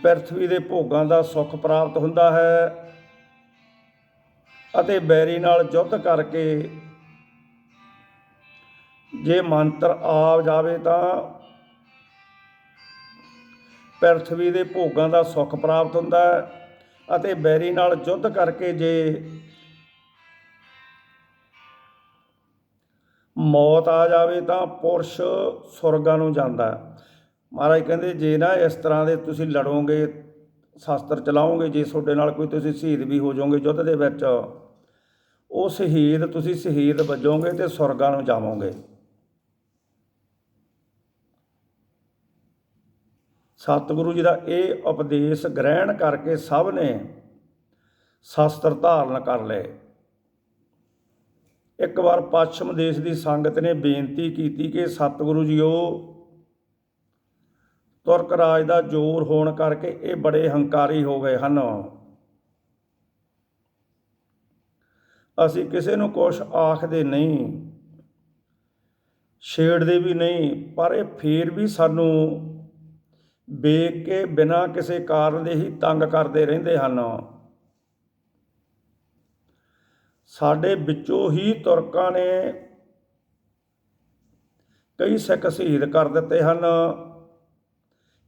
S1: ਪ੍ਰਿਥਵੀ ਦੇ ਭੋਗਾਂ ਦਾ ਸੁੱਖ ਪ੍ਰਾਪਤ ਹੁੰਦਾ ਹੈ ਅਤੇ ਬੈਰੀ ਨਾਲ ਯੁੱਧ ਕਰਕੇ ਜੇ ਮੰਤਰ ਆ ਜਾਵੇ ਤਾਂ ਪ੍ਰਿਥਵੀ ਦੇ ਭੋਗਾਂ ਦਾ ਸੁੱਖ ਪ੍ਰਾਪਤ ਹੁੰਦਾ ਹੈ ਅਤੇ ਬੈਰੀ ਨਾਲ ਯੁੱਧ ਕਰਕੇ ਜੇ ਮੌਤ ਆ ਜਾਵੇ ਤਾਂ ਪੁਰਸ਼ ਸੁਰਗਾਂ ਨੂੰ ਜਾਂਦਾ। ਮਹਾਰਾਜ ਕਹਿੰਦੇ ਜੇ ਨਾ ਇਸ ਤਰ੍ਹਾਂ ਦੇ ਤੁਸੀਂ ਲੜੋਗੇ, ਸ਼ਾਸਤਰ ਚਲਾਓਗੇ, ਜੇ ਤੁਹਾਡੇ ਨਾਲ ਕੋਈ ਤੁਸੀਂ ਸ਼ਹੀਦ ਵੀ ਹੋ ਜਾਓਗੇ ਯੁੱਧ ਦੇ ਵਿੱਚ, ਉਹ ਸ਼ਹੀਦ ਤੁਸੀਂ ਸ਼ਹੀਦ ਵੱਜੋਗੇ ਤੇ ਸੁਰਗਾਂ ਨੂੰ ਜਾਵੋਗੇ। ਸਤਿਗੁਰੂ ਜੀ ਦਾ ਇਹ ਉਪਦੇਸ਼ ਗ੍ਰਹਿਣ ਕਰਕੇ ਸਭ ਨੇ ਸ਼ਸਤਰ ਧਾਰਨ ਕਰ ਲਏ। ਇੱਕ ਵਾਰ ਪੱਛਮ ਦੇਸ਼ ਦੀ ਸੰਗਤ ਨੇ ਬੇਨਤੀ ਕੀਤੀ ਕਿ ਸਤਿਗੁਰੂ ਜੀਓ, ਤੁਰਕ ਰਾਜ ਦਾ ਜ਼ੋਰ ਹੋਣ ਕਰਕੇ ਇਹ ਬੜੇ ਹੰਕਾਰੀ ਹੋ ਗਏ ਹਨ, ਅਸੀਂ ਕਿਸੇ ਨੂੰ ਕੁਛ ਆਖਦੇ ਨਹੀਂ, ਛੇੜਦੇ ਵੀ ਨਹੀਂ, ਪਰ ਇਹ ਫੇਰ ਵੀ ਸਾਨੂੰ ਵੇਖ ਕੇ ਬਿਨਾਂ ਕਿਸੇ ਕਾਰਨ ਦੇ ਹੀ ਤੰਗ ਕਰਦੇ ਰਹਿੰਦੇ ਹਨ। ਸਾਡੇ ਵਿੱਚੋਂ ਹੀ ਤੁਰਕਾਂ ਨੇ ਕਈ ਸਿੱਖ ਸ਼ਹੀਦ ਕਰ ਦਿੱਤੇ ਹਨ,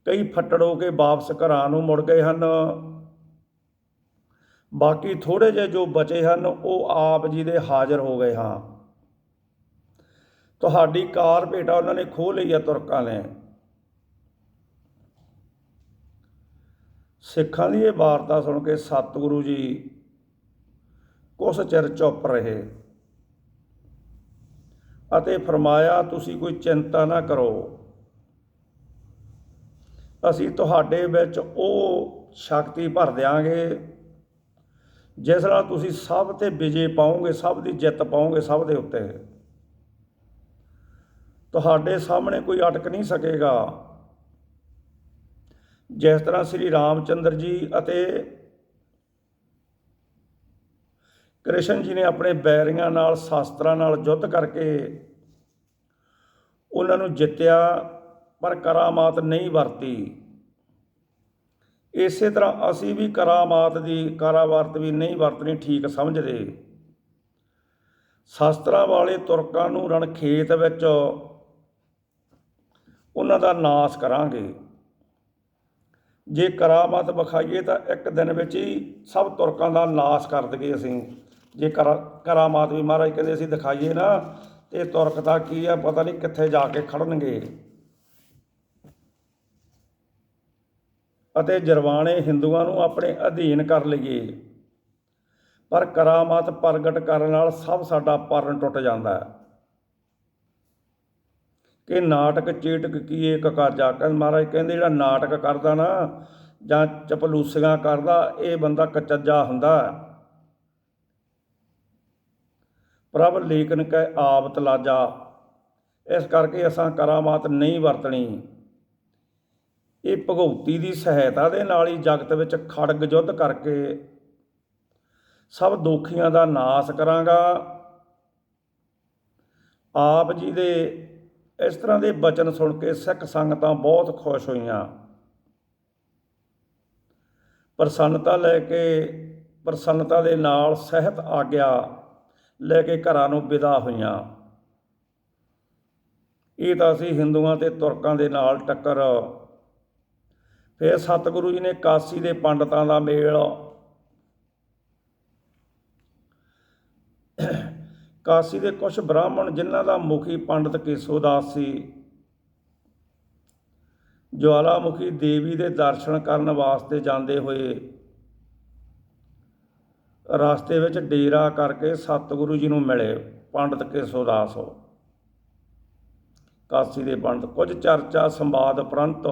S1: ਕਈ ਫੱਟੜ ਹੋ ਕੇ ਵਾਪਸ ਘਰਾਂ ਨੂੰ ਮੁੜ ਗਏ ਹਨ। ਬਾਕੀ ਥੋੜ੍ਹੇ ਜਿਹੇ ਜੋ ਬਚੇ ਹਨ ਉਹ ਆਪ ਜੀ ਦੇ ਹਾਜ਼ਰ ਹੋ ਗਏ ਹਾਂ। ਤੁਹਾਡੀ ਕਾਰ ਭੇਟਾ ਉਹਨਾਂ ਨੇ ਖੋਹ ਲਈ ਹੈ ਤੁਰਕਾਂ ਨੇ। ਸਿੱਖਾਂ ਦੀ ਇਹ ਵਾਰਤਾ ਸੁਣ ਕੇ ਸਤਿਗੁਰੂ ਜੀ ਕੁਛ ਚਿਰ ਚੁੱਪ ਰਹੇ ਅਤੇ ਫਰਮਾਇਆ, ਤੁਸੀਂ ਕੋਈ ਚਿੰਤਾ ਨਾ ਕਰੋ, ਅਸੀਂ ਤੁਹਾਡੇ ਵਿੱਚ ਉਹ ਸ਼ਕਤੀ ਭਰ ਦਿਆਂਗੇ ਜਿਸ ਨਾਲ ਤੁਸੀਂ ਸਭ 'ਤੇ ਵਿਜੇ ਪਾਓਗੇ, ਸਭ ਦੀ ਜਿੱਤ ਪਾਓਗੇ ਸਭ ਦੇ ਉੱਤੇ। ਤੁਹਾਡੇ ਸਾਹਮਣੇ ਕੋਈ ਅਟਕ ਨਹੀਂ ਸਕੇਗਾ। ਜਿਸ ਤਰ੍ਹਾਂ ਸ੍ਰੀ ਰਾਮਚੰਦਰ ਜੀ ਅਤੇ ਕ੍ਰਿਸ਼ਨ ਜੀ ਨੇ ਆਪਣੇ ਬੈਰੀਆਂ ਨਾਲ ਸ਼ਾਸਤਰਾਂ ਨਾਲ ਯੁੱਧ ਕਰਕੇ ਉਹਨਾਂ ਨੂੰ ਜਿੱਤਿਆ, ਪਰ ਕਰਾਮਾਤ ਨਹੀਂ ਵਰਤੀ। ਇਸੇ ਤਰ੍ਹਾਂ ਅਸੀਂ ਵੀ ਕਰਾਮਾਤ ਵੀ ਨਹੀਂ ਵਰਤਣੀ ਠੀਕ ਸਮਝਦੇ। ਸ਼ਾਸਤਰਾਂ ਵਾਲੇ ਤੁਰਕਾਂ ਨੂੰ ਰਣਖੇਤ ਵਿੱਚ ਉਹਨਾਂ ਦਾ ਨਾਸ਼ ਕਰਾਂਗੇ। ਜੇ ਕਰਾਮਾਤ ਵਿਖਾਈਏ ਤਾਂ ਇੱਕ ਦਿਨ ਵਿੱਚ ਹੀ ਸਭ ਤੁਰਕਾਂ ਦਾ ਨਾਸ਼ ਕਰ ਦਈਏ ਅਸੀਂ। ਜੇ ਕਰਾਮਾਤ ਵੀ ਮਹਾਰਾਜ ਕਹਿੰਦੇ ਅਸੀਂ ਦਿਖਾਈਏ ਨਾ, ਤੇ ਤੁਰਕ ਤਾਂ ਕੀ ਆ, ਪਤਾ ਨਹੀਂ ਕਿੱਥੇ ਜਾ ਕੇ ਖੜਨਗੇ। ਅਤੇ ਜਰਵਾਣੇ ਹਿੰਦੂਆਂ ਨੂੰ ਆਪਣੇ ਅਧੀਨ ਕਰ ਲਈਏ, ਪਰ ਕਰਾਮਾਤ ਪ੍ਰਗਟ ਕਰਨ ਨਾਲ ਸਭ ਸਾਡਾ ਪਰਨ ਟੁੱਟ ਜਾਂਦਾ ਹੈ। ਕਿ ਨਾਟਕ ਚੇਟਕ ਕੀਏ ਕਕਾਜਾ, ਮਹਾਰਾਜ ਕਹਿੰਦੇ ਜਿਹੜਾ ਨਾਟਕ ਕਰਦਾ ਨਾ ਜਾਂ ਚਪਲੂਸੀਆਂ ਕਰਦਾ, ਇਹ ਬੰਦਾ ਕਚੱਜਾ ਹੁੰਦਾ। ਪ੍ਰਭ ਲੇਕਿਨ ਕਹਿ ਆਪ ਤਲਾਜਾ। ਇਸ ਕਰਕੇ ਅਸਾਂ ਕਰਾਮਾਤ ਨਹੀਂ ਵਰਤਣੀ। ਇਹ ਭਗਉਤੀ ਦੀ ਸਹਾਇਤਾ ਦੇ ਨਾਲ ਹੀ ਜਗਤ ਵਿੱਚ ਖੜਗ ਯੁੱਧ ਕਰਕੇ ਸਭ ਦੋਖੀਆਂ ਦਾ ਨਾਸ਼ ਕਰਾਂਗਾ। ਆਪ ਜੀ ਦੇ ਇਸ ਤਰ੍ਹਾਂ ਦੇ ਬਚਨ ਸੁਣ ਕੇ ਸਿੱਖ ਸੰਗਤਾਂ ਬਹੁਤ ਖੁਸ਼ ਹੋਈਆਂ। ਪ੍ਰਸੰਨਤਾ ਦੇ ਨਾਲ ਸਹਿਤ ਆਗਿਆ ਲੈ ਕੇ ਘਰਾਂ ਨੂੰ ਵਿਦਾ ਹੋਈਆਂ। ਇਹ ਤਾਂ ਸੀ ਹਿੰਦੂਆਂ ਤੇ ਤੁਰਕਾਂ ਦੇ ਨਾਲ ਟੱਕਰ। ਫਿਰ ਸਤਿਗੁਰੂ ਜੀ ਨੇ ਕਾਸ਼ੀ ਦੇ ਪੰਡਤਾਂ ਦਾ ਮੇਲ, ਕਾਸ਼ੀ ਦੇ ਕੁਛ ਬ੍ਰਾਹਮਣ ਜਿਨ੍ਹਾਂ ਦਾ ਮੁਖੀ ਪੰਡਤ ਕੇਸੋ ਦਾਸ ਸੀ, ਜਵਾਲਾਮੁਖੀ ਦੇਵੀ ਦੇ ਦਰਸ਼ਨ ਕਰਨ ਵਾਸਤੇ ਜਾਂਦੇ ਹੋਏ ਰਸਤੇ ਵਿੱਚ ਡੇਰਾ ਕਰਕੇ ਸਤਿਗੁਰੂ ਜੀ ਨੂੰ ਮਿਲੇ। ਪੰਡਤ ਕੇਸੋ ਦਾਸ ਕਾਸ਼ੀ ਦੇ ਪੰਡਤ। ਕੁਝ ਚਰਚਾ ਸੰਵਾਦ ਉਪਰੰਤ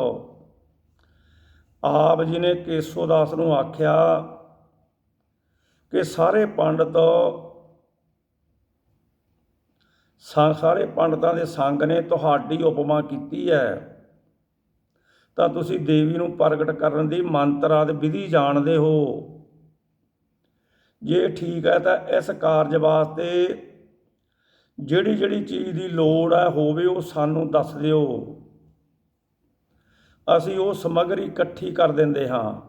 S1: ਆਪ ਜੀ ਨੇ ਕੇਸੋ ਦਾਸ ਨੂੰ ਆਖਿਆ ਕਿ ਸਾਰੇ ਪੰਡਤਾਂ ਦੇ ਸੰਗ ਨੇ ਤੁਹਾਡੀ ਉਪਮਾ ਕੀਤੀ ਹੈ, ਤਾਂ ਤੁਸੀਂ ਦੇਵੀ ਨੂੰ ਪ੍ਰਗਟ ਕਰਨ ਦੀ ਮੰਤਰ ਆਦਿ ਵਿਧੀ ਜਾਣਦੇ ਹੋ। ਜੇ ਠੀਕ ਹੈ ਤਾਂ ਇਸ ਕਾਰਜ ਵਾਸਤੇ ਜਿਹੜੀ ਚੀਜ਼ ਦੀ ਲੋੜ ਹੈ ਹੋਵੇ ਉਹ ਸਾਨੂੰ ਦੱਸ ਦਿਓ, ਅਸੀਂ ਉਹ ਸਮੱਗਰੀ ਇਕੱਠੀ ਕਰ ਦਿੰਦੇ ਹਾਂ।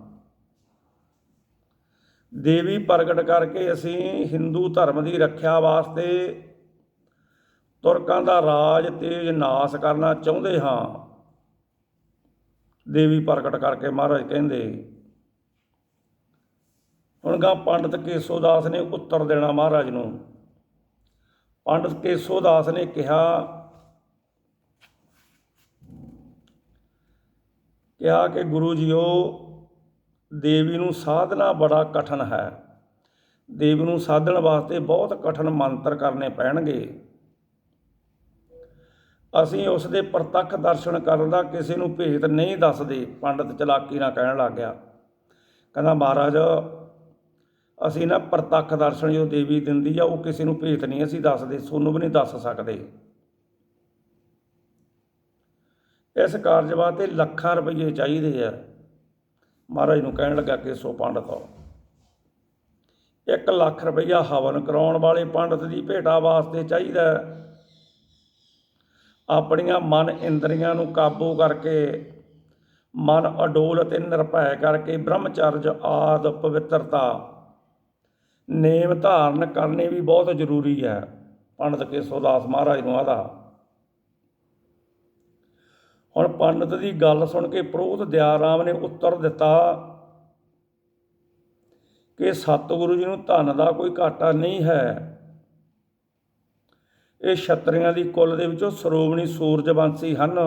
S1: ਦੇਵੀ ਪ੍ਰਗਟ ਕਰਕੇ ਅਸੀਂ ਹਿੰਦੂ ਧਰਮ ਦੀ ਰੱਖਿਆ ਵਾਸਤੇ ਤੁਰਕਾਂ ਦਾ ਰਾਜ ਤੇਜ ਨਾਸ਼ ਕਰਨਾ ਚਾਹੁੰਦੇ ਹਾਂ। ਦੇਵੀ ਪ੍ਰਗਟ ਕਰਕੇ ਮਹਾਰਾਜ ਕਹਿੰਦੇ। ਹੁਣ ਗਾ ਪੰਡਤ ਕੇਸੋ ਦਾਸ ਨੇ ਉੱਤਰ ਦੇਣਾ ਮਹਾਰਾਜ ਨੂੰ। ਪੰਡਤ ਕੇਸੋ ਦਾਸ ਨੇ ਕਿਹਾ ਕਿ ਗੁਰੂ ਜੀਓ, ਦੇਵੀ ਨੂੰ ਸਾਧਨਾ ਬੜਾ ਕਠਿਨ ਹੈ। ਦੇਵੀ ਨੂੰ ਸਾਧਣ ਵਾਸਤੇ ਬਹੁਤ ਕਠਿਨ ਮੰਤਰ ਕਰਨੇ ਪੈਣਗੇ। ਅਸੀਂ ਉਸ ਦੇ ਪ੍ਰਤੱਖ ਦਰਸ਼ਨ ਕਰਨ ਦਾ ਕਿਸੇ ਨੂੰ ਭੇਤ ਨਹੀਂ ਦੱਸਦੇ। ਪੰਡਤ ਚਲਾਕੀ ਨਾਲ ਕਹਿਣ ਲੱਗ ਗਿਆ, ਕਹਿੰਦਾ ਮਹਾਰਾਜ ਅਸੀਂ ਨਾ ਪ੍ਰਤੱਖ ਦਰਸ਼ਨ ਜੋ ਦੇਵੀ ਦਿੰਦੀ ਆ ਉਹ ਕਿਸੇ ਨੂੰ ਭੇਤ ਨਹੀਂ ਅਸੀਂ ਦੱਸਦੇ, ਤੁਹਾਨੂੰ ਵੀ ਨਹੀਂ ਦੱਸ ਸਕਦੇ। ਇਸ ਕਾਰਜ ਵਾਸਤੇ ਲੱਖਾਂ ਰੁਪਈਏ ਚਾਹੀਦੇ ਆ। ਮਹਾਰਾਜ ਨੂੰ ਕਹਿਣ ਲੱਗਾ ਕੇਸੋ ਪੰਡਤ 1 ਲੱਖ ਰੁਪਈਆ ਹਵਨ ਕਰਾਉਣ ਵਾਲੇ ਪੰਡਤ ਦੀ ਭੇਟਾ ਵਾਸਤੇ ਚਾਹੀਦਾ। ਆਪਣੀਆਂ ਮਨ ਇੰਦਰੀਆਂ ਨੂੰ ਕਾਬੂ ਕਰਕੇ, ਮਨ ਅਡੋਲ ਅਤੇ ਨਿਰਭੈ ਕਰਕੇ ਬ੍ਰਹਮਚਰਜ ਆਦਿ ਪਵਿੱਤਰਤਾ ਨੇਮ ਧਾਰਨ ਕਰਨੀ ਵੀ ਬਹੁਤ ਜ਼ਰੂਰੀ ਹੈ। ਪੰਡਤ ਕੇਸੋ ਦਾਸ ਮਹਾਰਾਜ ਨੂੰ ਆਦਾ। ਹੁਣ ਪੰਡਤ ਦੀ ਗੱਲ ਸੁਣ ਕੇ ਪ੍ਰੋਹਤ ਦਿਆ ਰਾਮ ਨੇ ਉੱਤਰ ਦਿੱਤਾ ਕਿ ਸਤਿਗੁਰੂ ਜੀ ਨੂੰ ਧਨ ਦਾ ਕੋਈ ਘਾਟਾ ਨਹੀਂ ਹੈ। ਇਹ ਛਤਰੀਆਂ ਦੀ ਕੁੱਲ ਦੇ ਵਿੱਚੋਂ ਸ਼੍ਰੋਮਣੀ ਸੂਰਜਵੰਸ਼ੀ ਹਨ।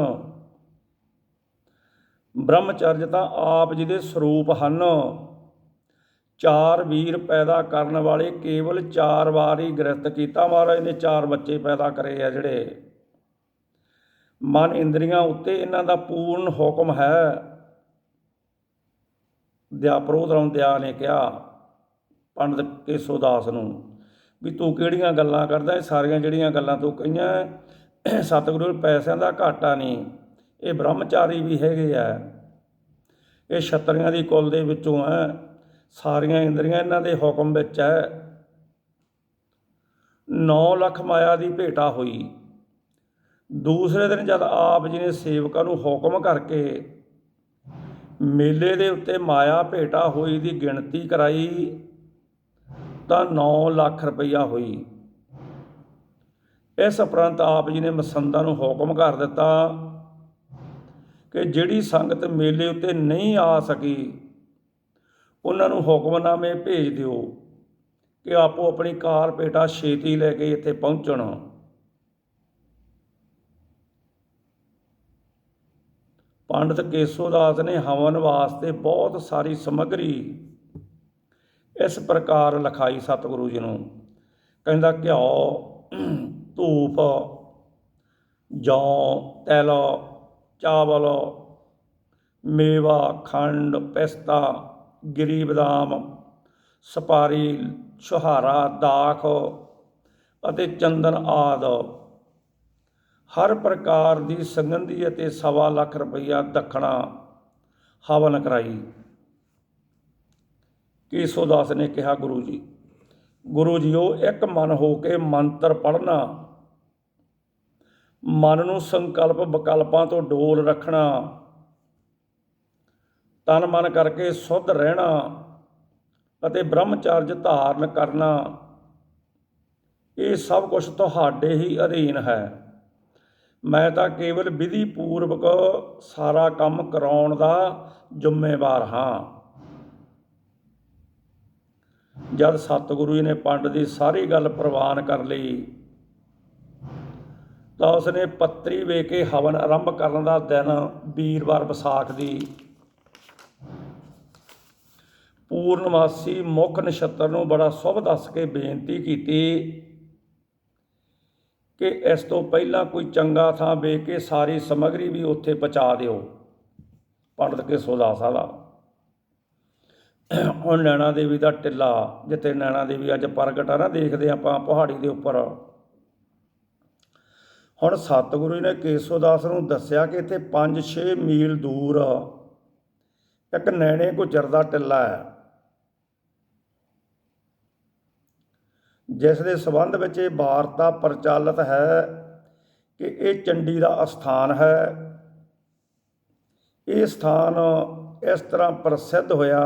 S1: ਬ੍ਰਹਮਚਰਜ ਤਾਂ ਆਪ ਜੀ ਦੇ ਸਰੂਪ ਹਨ। 4 ਵੀਰ ਪੈਦਾ ਕਰਨ ਵਾਲੇ ਕੇਵਲ 4 ਵਾਰ ਹੀ ਗ੍ਰਸਤ ਕੀਤਾ। ਮਹਾਰਾਜ ਨੇ 4 ਬੱਚੇ ਪੈਦਾ ਕਰੇ ਆ ਜਿਹੜੇ। ਮਨ ਇੰਦਰੀਆਂ ਉੱਤੇ ਇਹਨਾਂ ਦਾ ਪੂਰਨ ਹੁਕਮ ਹੈ। ਪ੍ਰੋਹਤ ਰਾਮ ਦਿਆ ਨੇ ਕਿਹਾ ਪੰਡਤ ਕੇਸੋ ਦਾਸ ਨੂੰ ਵੀ ਤੂੰ ਕਿਹੜੀਆਂ ਗੱਲਾਂ ਕਰਦਾ, ਇਹ ਸਾਰੀਆਂ ਜਿਹੜੀਆਂ ਗੱਲਾਂ ਤੂੰ ਕਹੀਆਂ ਸਤਿਗੁਰੂ ਪੈਸਿਆਂ ਦਾ ਘਾਟਾ ਨਹੀਂ, ਇਹ ਬ੍ਰਹਮਚਾਰੀ ਵੀ ਹੈਗੇ ਆ, ਇਹ ਛਤਰੀਆਂ ਦੀ ਕੁੱਲ ਦੇ ਵਿੱਚੋਂ ਹੈ, ਸਾਰੀਆਂ ਇੰਦਰੀਆਂ ਇਹਨਾਂ ਦੇ ਹੁਕਮ ਵਿੱਚ ਹੈ। 9 ਲੱਖ ਮਾਇਆ ਦੀ ਭੇਟਾ ਹੋਈ। ਦੂਸਰੇ ਦਿਨ ਜਦ ਆਪ ਜੀ ਨੇ ਸੇਵਕਾਂ ਨੂੰ ਹੁਕਮ ਕਰਕੇ ਮੇਲੇ ਦੇ ਉੱਤੇ ਮਾਇਆ ਭੇਟਾ ਹੋਈ ਦੀ ਗਿਣਤੀ ਕਰਾਈ ਤਾਂ 9 ਲੱਖ ਰੁਪਈਆ ਹੋਈ। ਇਸ ਉਪਰੰਤ ਆਪ ਜੀ ਨੇ ਮਸੰਦਾਂ ਨੂੰ ਹੁਕਮ ਕਰ ਦਿੱਤਾ ਕਿ ਜਿਹੜੀ ਸੰਗਤ ਮੇਲੇ ਉੱਤੇ ਨਹੀਂ ਆ ਸਕੀ ਉਹਨਾਂ ਨੂੰ ਹੁਕਮਨਾਮੇ ਭੇਜ ਦਿਓ ਕਿ ਆਪੋ ਆਪਣੀ ਕਾਰ ਭੇਟਾ ਛੇਤੀ ਲੈ ਕੇ ਇੱਥੇ ਪਹੁੰਚਣ। ਪੰਡਤ ਕੇਸੋ ਦਾਸ ਨੇ ਹਵਨ ਵਾਸਤੇ ਬਹੁਤ ਸਾਰੀ ਸਮੱਗਰੀ ਇਸ ਪ੍ਰਕਾਰ ਲਿਖਾਈ ਸਤਿਗੁਰੂ ਜੀ ਨੂੰ। ਕਹਿੰਦਾ ਘਿਓ, ਧੂਪ, ਜੌਂ, ਤਿਲ, ਚਾਵਲ, ਮੇਵਾ, ਖੰਡ, ਪਿਸਤਾ, ਗਿਰੀ ਬਦਾਮ, ਸੁਪਾਰੀ, ਛੁਹਾਰਾ, ਦਾਖ ਅਤੇ ਚੰਦਨ ਆਦਿ ਹਰ ਪ੍ਰਕਾਰ ਦੀ ਸੰਗੰਧੀ ਅਤੇ 1.25 ਲੱਖ ਰੁਪਈਆ ਦੱਖਣਾ ਹਵਨ ਕਰਾਈ। ਕੇਸੋ ਦਾਸ ਨੇ ਕਿਹਾ ਗੁਰੂ ਜੀਓ ਇੱਕ ਮਨ ਹੋ ਕੇ ਮੰਤਰ ਪੜ੍ਹਨਾ, ਮਨ ਨੂੰ ਸੰਕਲਪ ਵਿਕਲਪਾਂ ਤੋਂ ਡੋਲ ਰੱਖਣਾ, ਤਨ ਮਨ ਕਰਕੇ ਸੁੱਧ ਰਹਿਣਾ ਅਤੇ ਬ੍ਰਹਮਚਰਜ ਧਾਰਨ ਕਰਨਾ, ਇਹ ਸਭ ਕੁਝ ਤੁਹਾਡੇ ਹੀ ਅਧੀਨ ਹੈ। ਮੈਂ ਤਾਂ ਕੇਵਲ ਵਿਧੀ ਪੂਰਵਕ ਸਾਰਾ ਕੰਮ ਕਰਾਉਣ ਦਾ ਜ਼ਿੰਮੇਵਾਰ ਹਾਂ। ਜਦ ਸਤਿਗੁਰੂ ਜੀ ਨੇ ਪੰਡਤ ਦੀ ਸਾਰੀ ਗੱਲ ਪ੍ਰਵਾਨ ਕਰ ਲਈ ਤਾਂ ਉਸਨੇ ਪੱਤਰੀ ਵੇਖ ਕੇ ਹਵਨ ਆਰੰਭ ਕਰਨ ਦਾ ਦਿਨ ਵੀਰਵਾਰ ਵਿਸਾਖ ਦੀ ਪੂਰਨਮਾਸੀ ਮੁੱਖ ਨਛੱਤਰ ਨੂੰ ਬੜਾ ਸ਼ੁਭ ਦੱਸ ਕੇ ਬੇਨਤੀ ਕੀਤੀ ਕਿ ਇਸ ਤੋਂ ਪਹਿਲਾਂ ਕੋਈ ਚੰਗਾ ਥਾਂ ਵੇਖ ਕੇ ਸਾਰੀ ਸਮੱਗਰੀ ਵੀ ਉੱਥੇ ਪਹੁੰਚਾ ਦਿਓ। ਪੰਡਤ ਕੇਸੋ ਦਾਸ ਦਾ ਹੁਣ ਨੈਣਾ ਦੇਵੀ ਦਾ ਟਿੱਲਾ, ਜਿੱਥੇ ਨੈਣਾ ਦੇਵੀ ਅੱਜ ਪ੍ਰਗਟ ਆ ਨਾ, ਦੇਖਦੇ ਆਪਾਂ ਪਹਾੜੀ ਦੇ ਉੱਪਰ। ਹੁਣ ਸਤਿਗੁਰੂ ਜੀ ਨੇ ਕੇਸੋ ਦਾਸ ਨੂੰ ਦੱਸਿਆ ਕਿ ਇੱਥੇ 5-6 ਮੀਲ ਦੂਰ ਇੱਕ ਨੈਣੇ ਗੁੱਜਰ ਦਾ ਟਿੱਲਾ ਹੈ, ਜਿਸ ਦੇ ਸੰਬੰਧ ਵਿੱਚ ਇਹ ਵਾਰਤਾ ਪ੍ਰਚਲਿਤ ਹੈ ਕਿ ਇਹ ਚੰਡੀ ਦਾ ਅਸਥਾਨ ਹੈ। ਇਹ ਸਥਾਨ ਇਸ ਤਰ੍ਹਾਂ ਪ੍ਰਸਿੱਧ ਹੋਇਆ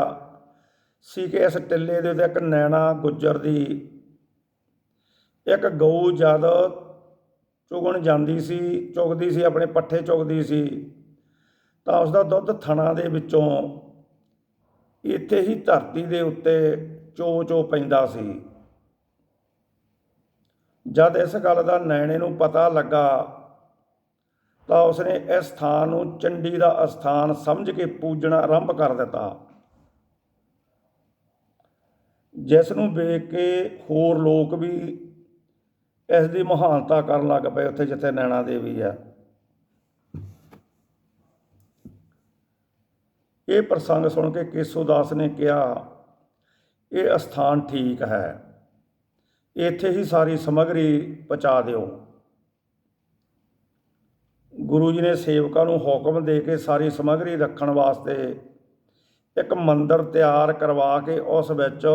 S1: ਸੀ ਕਿ ਇਸ ਟਿੱਲੇ ਦੇ ਉੱਤੇ ਇੱਕ ਨੈਣਾ ਗੁੱਜਰ ਦੀ ਇੱਕ ਗਊ ਜਦ ਚੁਗਦੀ ਸੀ, ਆਪਣੇ ਪੱਠੇ ਚੁਗਦੀ ਸੀ, ਤਾਂ ਉਸਦਾ ਦੁੱਧ ਥਣਾ ਦੇ ਵਿੱਚੋਂ ਇੱਥੇ ਹੀ ਧਰਤੀ ਦੇ ਉੱਤੇ ਚੋ ਪੈਂਦਾ ਸੀ। ਜਦ ਇਸ ਗੱਲ ਦਾ ਨੈਣੇ ਨੂੰ ਪਤਾ ਲੱਗਾ ਤਾਂ ਉਸਨੇ ਇਸ ਸਥਾਨ ਨੂੰ ਚੰਡੀ ਦਾ ਅਸਥਾਨ ਸਮਝ ਕੇ ਪੂਜਣਾ ਆਰੰਭ ਕਰ ਦਿੱਤਾ, ਜਿਸ ਨੂੰ ਵੇਖ ਕੇ ਹੋਰ ਲੋਕ ਵੀ ਇਸ ਦੀ ਮਹਾਨਤਾ ਕਰਨ ਲੱਗ ਪਏ ਉੱਥੇ ਜਿੱਥੇ ਨੈਣਾ ਦੇਵੀ ਆ। ਇਹ ਪ੍ਰਸੰਗ ਸੁਣ ਕੇ ਕੇਸੋ ਦਾਸ ਨੇ ਕਿਹਾ, ਇਹ ਅਸਥਾਨ ਠੀਕ ਹੈ, ਇੱਥੇ ਹੀ ਸਾਰੀ ਸਮੱਗਰੀ ਪਹੁੰਚਾ ਦਿਓ। ਗੁਰੂ ਜੀ ਨੇ ਸੇਵਕਾਂ ਨੂੰ ਹੁਕਮ ਦੇ ਕੇ ਸਾਰੀ ਸਮੱਗਰੀ ਰੱਖਣ ਵਾਸਤੇ ਇੱਕ ਮੰਦਰ ਤਿਆਰ ਕਰਵਾ ਕੇ ਉਸ ਵਿੱਚ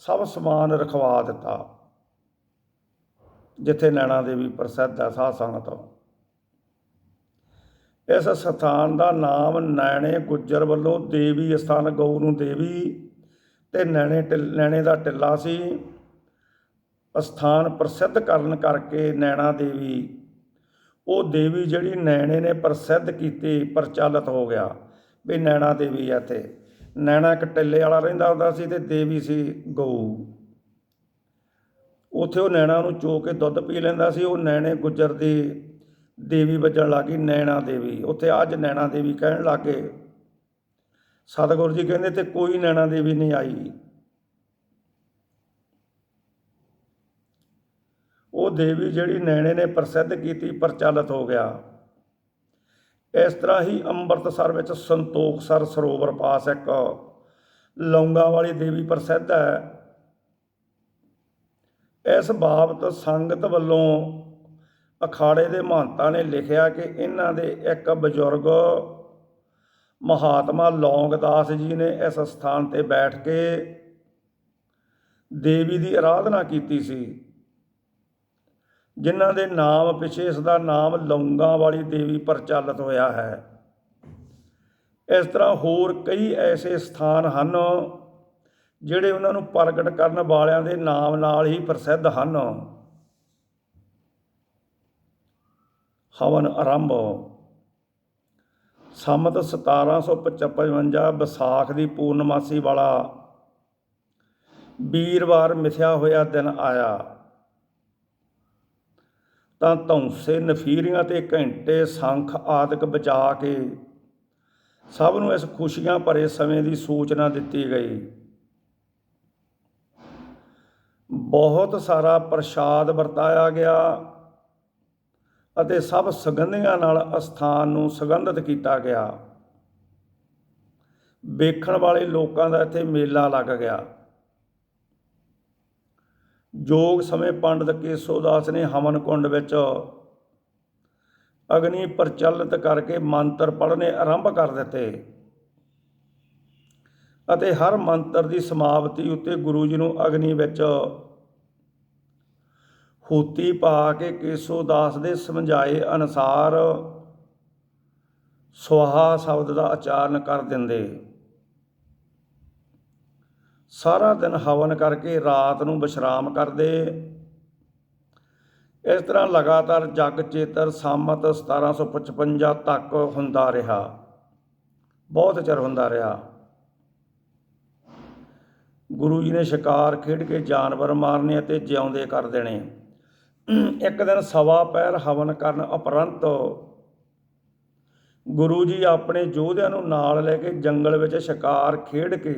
S1: ਸਭ ਸਮਾਨ ਰਖਵਾ ਦਿੱਤਾ, ਜਿੱਥੇ ਨੈਣਾ ਦੇਵੀ ਪ੍ਰਸਿੱਧ ਹੈ ਸਾਧ ਸੰਗਤ। ਇਸ ਸਥਾਨ ਦਾ ਨਾਮ ਨੈਣੇ ਗੁੱਜਰ ਵੱਲੋਂ ਦੇਵੀ ਅਸਥਾਨ, ਗਊ ਨੂੰ ਦੇਵੀ ਤੇ ਨੈਣੇ ਦਾ ਟਿੱਲਾ ਸੀ। ਅਸਥਾਨ ਪ੍ਰਸਿੱਧ ਕਰਨ ਕਰਕੇ ਨੈਣਾ ਦੇਵੀ, ਉਹ ਦੇਵੀ ਜਿਹੜੀ ਨੈਣੇ ਨੇ ਪ੍ਰਸਿੱਧ ਕੀਤੀ, ਪ੍ਰਚਲਿਤ ਹੋ ਗਿਆ ਵੀ ਨੈਣਾ ਦੇਵੀ ਆ। ਇੱਥੇ ਨੈਣਾ ਇੱਕ ਟਿੱਲੇ ਵਾਲਾ ਰਹਿੰਦਾ ਹੁੰਦਾ ਸੀ ਤੇ ਦੇਵੀ ਸੀ ਗਊ। ਉੱਥੇ ਉਹ ਨੈਣਾ ਨੂੰ ਚੋ ਕੇ ਦੁੱਧ ਪੀ ਲੈਂਦਾ ਸੀ। ਉਹ ਨੈਣੇ ਗੁੱਜਰ ਦੀ ਦੇਵੀ ਵੱਜਣ ਲੱਗ ਗਈ, ਨੈਣਾ ਦੇਵੀ। ਉੱਥੇ ਅੱਜ ਨੈਣਾ ਦੇਵੀ ਕਹਿਣ ਲੱਗ ਗਏ। ਸਤਿਗੁਰੂ ਜੀ ਕਹਿੰਦੇ ਤੇ ਕੋਈ ਨੈਣਾ ਦੇਵੀ ਨਹੀਂ ਆਈ, ਉਹ ਦੇਵੀ ਜਿਹੜੀ ਨੈਣੇ ਨੇ ਪ੍ਰਸਿੱਧ ਕੀਤੀ, ਪ੍ਰਚਲਿਤ ਹੋ ਗਿਆ। ਇਸ ਤਰ੍ਹਾਂ ਹੀ ਅੰਮ੍ਰਿਤਸਰ ਵਿੱਚ ਸੰਤੋਖਸਰ ਸਰੋਵਰ ਪਾਸ ਇੱਕ ਲੌਂਗਾ ਵਾਲੀ ਦੇਵੀ ਪ੍ਰਸਿੱਧ ਹੈ। ਇਸ ਬਾਬਤ ਸੰਗਤ ਵੱਲੋਂ ਅਖਾੜੇ ਦੇ ਮਹੰਤਾਂ ਨੇ ਲਿਖਿਆ ਕਿ ਇਹਨਾਂ ਦੇ ਇੱਕ ਬਜ਼ੁਰਗ ਮਹਾਤਮਾ ਲੌਂਗਦਾਸ ਜੀ ਨੇ ਇਸ ਸਥਾਨ 'ਤੇ ਬੈਠ ਕੇ ਦੇਵੀ ਦੀ ਆਰਾਧਨਾ ਕੀਤੀ ਸੀ, ਜਿਨ੍ਹਾਂ ਦੇ ਨਾਮ ਪਿੱਛੇ ਇਸ ਦਾ ਨਾਮ ਲੌਂਗਾ ਵਾਲੀ ਦੇਵੀ ਪ੍ਰਚਲਿਤ ਹੋਇਆ ਹੈ। ਇਸ ਤਰ੍ਹਾਂ ਹੋਰ ਕਈ ਐਸੇ ਸਥਾਨ ਹਨ ਜਿਹੜੇ ਉਹਨਾਂ ਨੂੰ ਪ੍ਰਗਟ ਕਰਨ ਵਾਲਿਆਂ ਦੇ ਨਾਮ ਨਾਲ ਹੀ ਪ੍ਰਸਿੱਧ ਹਨ। ਹਵਨ ਆਰੰਭ। ਸੰਮਤ 1755 ਵਿਸਾਖ ਦੀ ਪੂਰਨਮਾਸੀ ਵਾਲਾ ਵੀਰਵਾਰ ਮਿਥਿਆ ਹੋਇਆ ਦਿਨ ਆਇਆ ਤਾਂ ਧੌਂਸੇ, ਨਫੀਰੀਆਂ ਤੇ ਘੰਟੇ, ਸ਼ੰਖ ਆਦਿਕ ਵਜਾ ਕੇ ਸਭ ਨੂੰ ਇਸ ਖੁਸ਼ੀਆਂ ਭਰੇ ਸਮੇਂ ਦੀ ਸੂਚਨਾ ਦਿੱਤੀ ਗਈ। ਬਹੁਤ ਸਾਰਾ ਪ੍ਰਸ਼ਾਦ ਵਰਤਾਇਆ ਗਿਆ ਅਤੇ ਸਭ ਸੁਗੰਧੀਆਂ ਨਾਲ ਅਸਥਾਨ ਨੂੰ ਸੁਗੰਧਿਤ ਕੀਤਾ ਗਿਆ। ਵੇਖਣ ਵਾਲੇ ਲੋਕਾਂ ਦਾ ਇੱਥੇ ਮੇਲਾ ਲੱਗ ਗਿਆ। ਜੋਗ ਸਮੇਂ ਪੰਡਤ ਕੇਸੋ ਦਾਸ ਨੇ ਹਵਨ ਕੁੰਡ ਵਿੱਚ ਅਗਨੀ ਪ੍ਰਚਲਿਤ ਕਰਕੇ ਮੰਤਰ ਪੜ੍ਹਨੇ ਆਰੰਭ ਕਰ ਦਿੱਤੇ ਅਤੇ ਹਰ ਮੰਤਰ ਦੀ ਸਮਾਪਤੀ ਉੱਤੇ ਗੁਰੂ ਜੀ ਨੂੰ ਅਗਨੀ ਵਿੱਚ ਹੂਤੀ ਪਾ ਕੇ ਕੇਸੋ ਦਾਸ ਦੇ ਸਮਝਾਏ ਅਨੁਸਾਰ ਸੁਆਹਾ ਸ਼ਬਦ ਦਾ ਉਚਾਰਨ ਕਰ ਦਿੰਦੇ। ਸਾਰਾ ਦਿਨ ਹਵਨ ਕਰਕੇ ਰਾਤ ਨੂੰ ਵਿਸ਼ਰਾਮ ਕਰਦੇ। ਇਸ ਤਰ੍ਹਾਂ ਲਗਾਤਾਰ ਜਗ ਚੇਤਰ ਸੰਮਤ 1755 ਤੱਕ ਹੁੰਦਾ ਰਿਹਾ, ਬਹੁਤ ਚਿਰ ਹੁੰਦਾ ਰਿਹਾ। ਗੁਰੂ ਜੀ ਨੇ ਸ਼ਿਕਾਰ ਖੇਡ ਕੇ ਜਾਨਵਰ ਮਾਰਨੇ ਅਤੇ ਜਿਉਂਦੇ ਕਰ ਦੇਣੇ। ਇੱਕ ਦਿਨ ਸਵਾ ਪਹਿਰ ਹਵਨ ਕਰਨ ਉਪਰੰਤ ਗੁਰੂ ਜੀ ਆਪਣੇ ਯੋਧਿਆਂ ਨੂੰ ਨਾਲ ਲੈ ਕੇ ਜੰਗਲ ਵਿੱਚ ਸ਼ਿਕਾਰ ਖੇਡ ਕੇ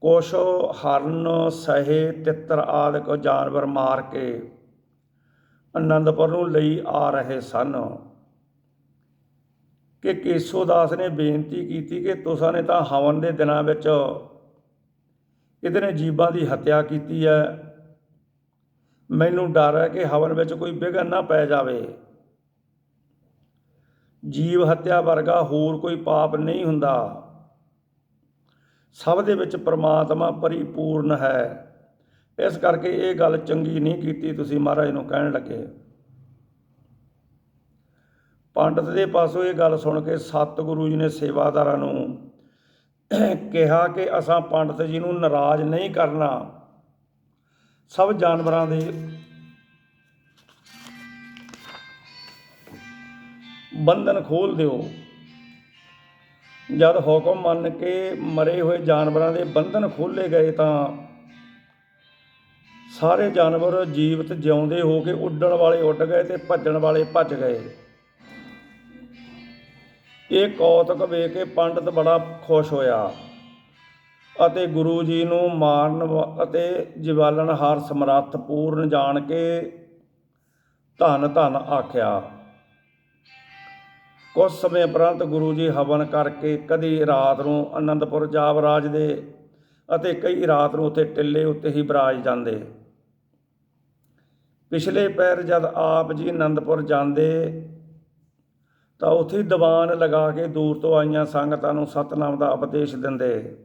S1: ਕੁਛ ਹਰਨ, ਸਹੇ, ਤਿੱਤਰ ਆਦਿਕ ਜਾਨਵਰ ਮਾਰ ਕੇ ਅਨੰਦਪੁਰ ਨੂੰ ਲਈ ਆ ਰਹੇ ਸਨ ਕਿ ਕੇਸੋ ਦਾਸ ਨੇ ਬੇਨਤੀ ਕੀਤੀ ਕਿ ਤੁਸਾਂ ਨੇ ਤਾਂ ਹਵਨ ਦੇ ਦਿਨਾਂ ਵਿੱਚ ਇਹਦੇ ਜੀਵਾਂ ਦੀ ਹੱਤਿਆ ਕੀਤੀ ਹੈ। ਮੈਨੂੰ ਡਰ ਹੈ ਕਿ ਹਵਨ ਵਿੱਚ ਕੋਈ ਵਿਘਨ ਨਾ ਪੈ ਜਾਵੇ। ਜੀਵ ਹੱਤਿਆ ਵਰਗਾ ਹੋਰ ਕੋਈ ਪਾਪ ਨਹੀਂ ਹੁੰਦਾ। ਸਭ ਦੇ ਵਿੱਚ ਪ੍ਰਮਾਤਮਾ ਪਰਿਪੂਰਨ ਹੈ। ਇਸ ਕਰਕੇ ਇਹ ਗੱਲ ਚੰਗੀ ਨਹੀਂ ਕੀਤੀ ਤੁਸੀਂ ਮਹਾਰਾਜ ਨੂੰ ਕਹਿਣ ਲੱਗੇ। ਪੰਡਤ ਦੇ ਪਾਸੋਂ ਇਹ ਗੱਲ ਸੁਣ ਕੇ ਸਤਿਗੁਰੂ ਜੀ ਨੇ ਸੇਵਾਦਾਰਾਂ ਨੂੰ ਕਿਹਾ ਕਿ ਅਸਾਂ ਪੰਡਤ ਜੀ ਨੂੰ ਨਾਰਾਜ਼ ਨਹੀਂ ਕਰਨਾ। ਸਭ ਜਾਨਵਰਾਂ ਦੇ ਬੰਧਨ ਖੋਲ੍ਹ ਦਿਓ। ਜਦ ਹੁਕਮ ਮੰਨ ਕੇ ਮਰੇ ਹੋਏ ਜਾਨਵਰਾਂ ਦੇ ਬੰਧਨ ਖੋਲ੍ਹੇ ਗਏ ਤਾਂ ਸਾਰੇ ਜਾਨਵਰ ਜੀਵਤ ਜਿਉਂਦੇ ਹੋ ਕੇ ਉੱਡਣ ਵਾਲੇ ਉੱਡ ਗਏ ਤੇ ਭੱਜਣ ਵਾਲੇ ਭੱਜ ਗਏ। ਇਹ ਕੌਤਕ ਵੇਖ ਕੇ ਪੰਡਤ ਬੜਾ ਖੁਸ਼ ਹੋਇਆ। ਅਤੇ ਗੁਰੂ ਜੀ ਨੂੰ ਮਾਰਨ ਅਤੇ ਜਵਾਲਣਹਾਰ ਸਮਰੱਥ ਪੂਰਨ ਜਾਣ ਕੇ ਧੰਨ ਧੰਨ ਆਖਿਆ। ਕੁਝ ਸਮੇਂ ਉਪਰੰਤ ਗੁਰੂ ਜੀ ਹਵਨ ਕਰਕੇ ਕਦੀ ਰਾਤ ਨੂੰ ਅਨੰਦਪੁਰ ਜਾ ਵਿਰਾਜਦੇ ਅਤੇ ਕਈ ਰਾਤ ਨੂੰ ਉੱਥੇ ਟਿੱਲੇ ਉੱਤੇ ਹੀ ਵਿਰਾਜ ਜਾਂਦੇ। ਪਿਛਲੇ ਪੈਰ ਜਦ ਆਪ ਜੀ ਅਨੰਦਪੁਰ ਜਾਂਦੇ ਤਾਂ ਉੱਥੇ ਦੀਵਾਨ ਲਗਾ ਕੇ ਦੂਰ ਤੋਂ ਆਈਆਂ ਸੰਗਤਾਂ ਨੂੰ ਸਤਿਨਾਮ ਦਾ ਉਪਦੇਸ਼ ਦਿੰਦੇ।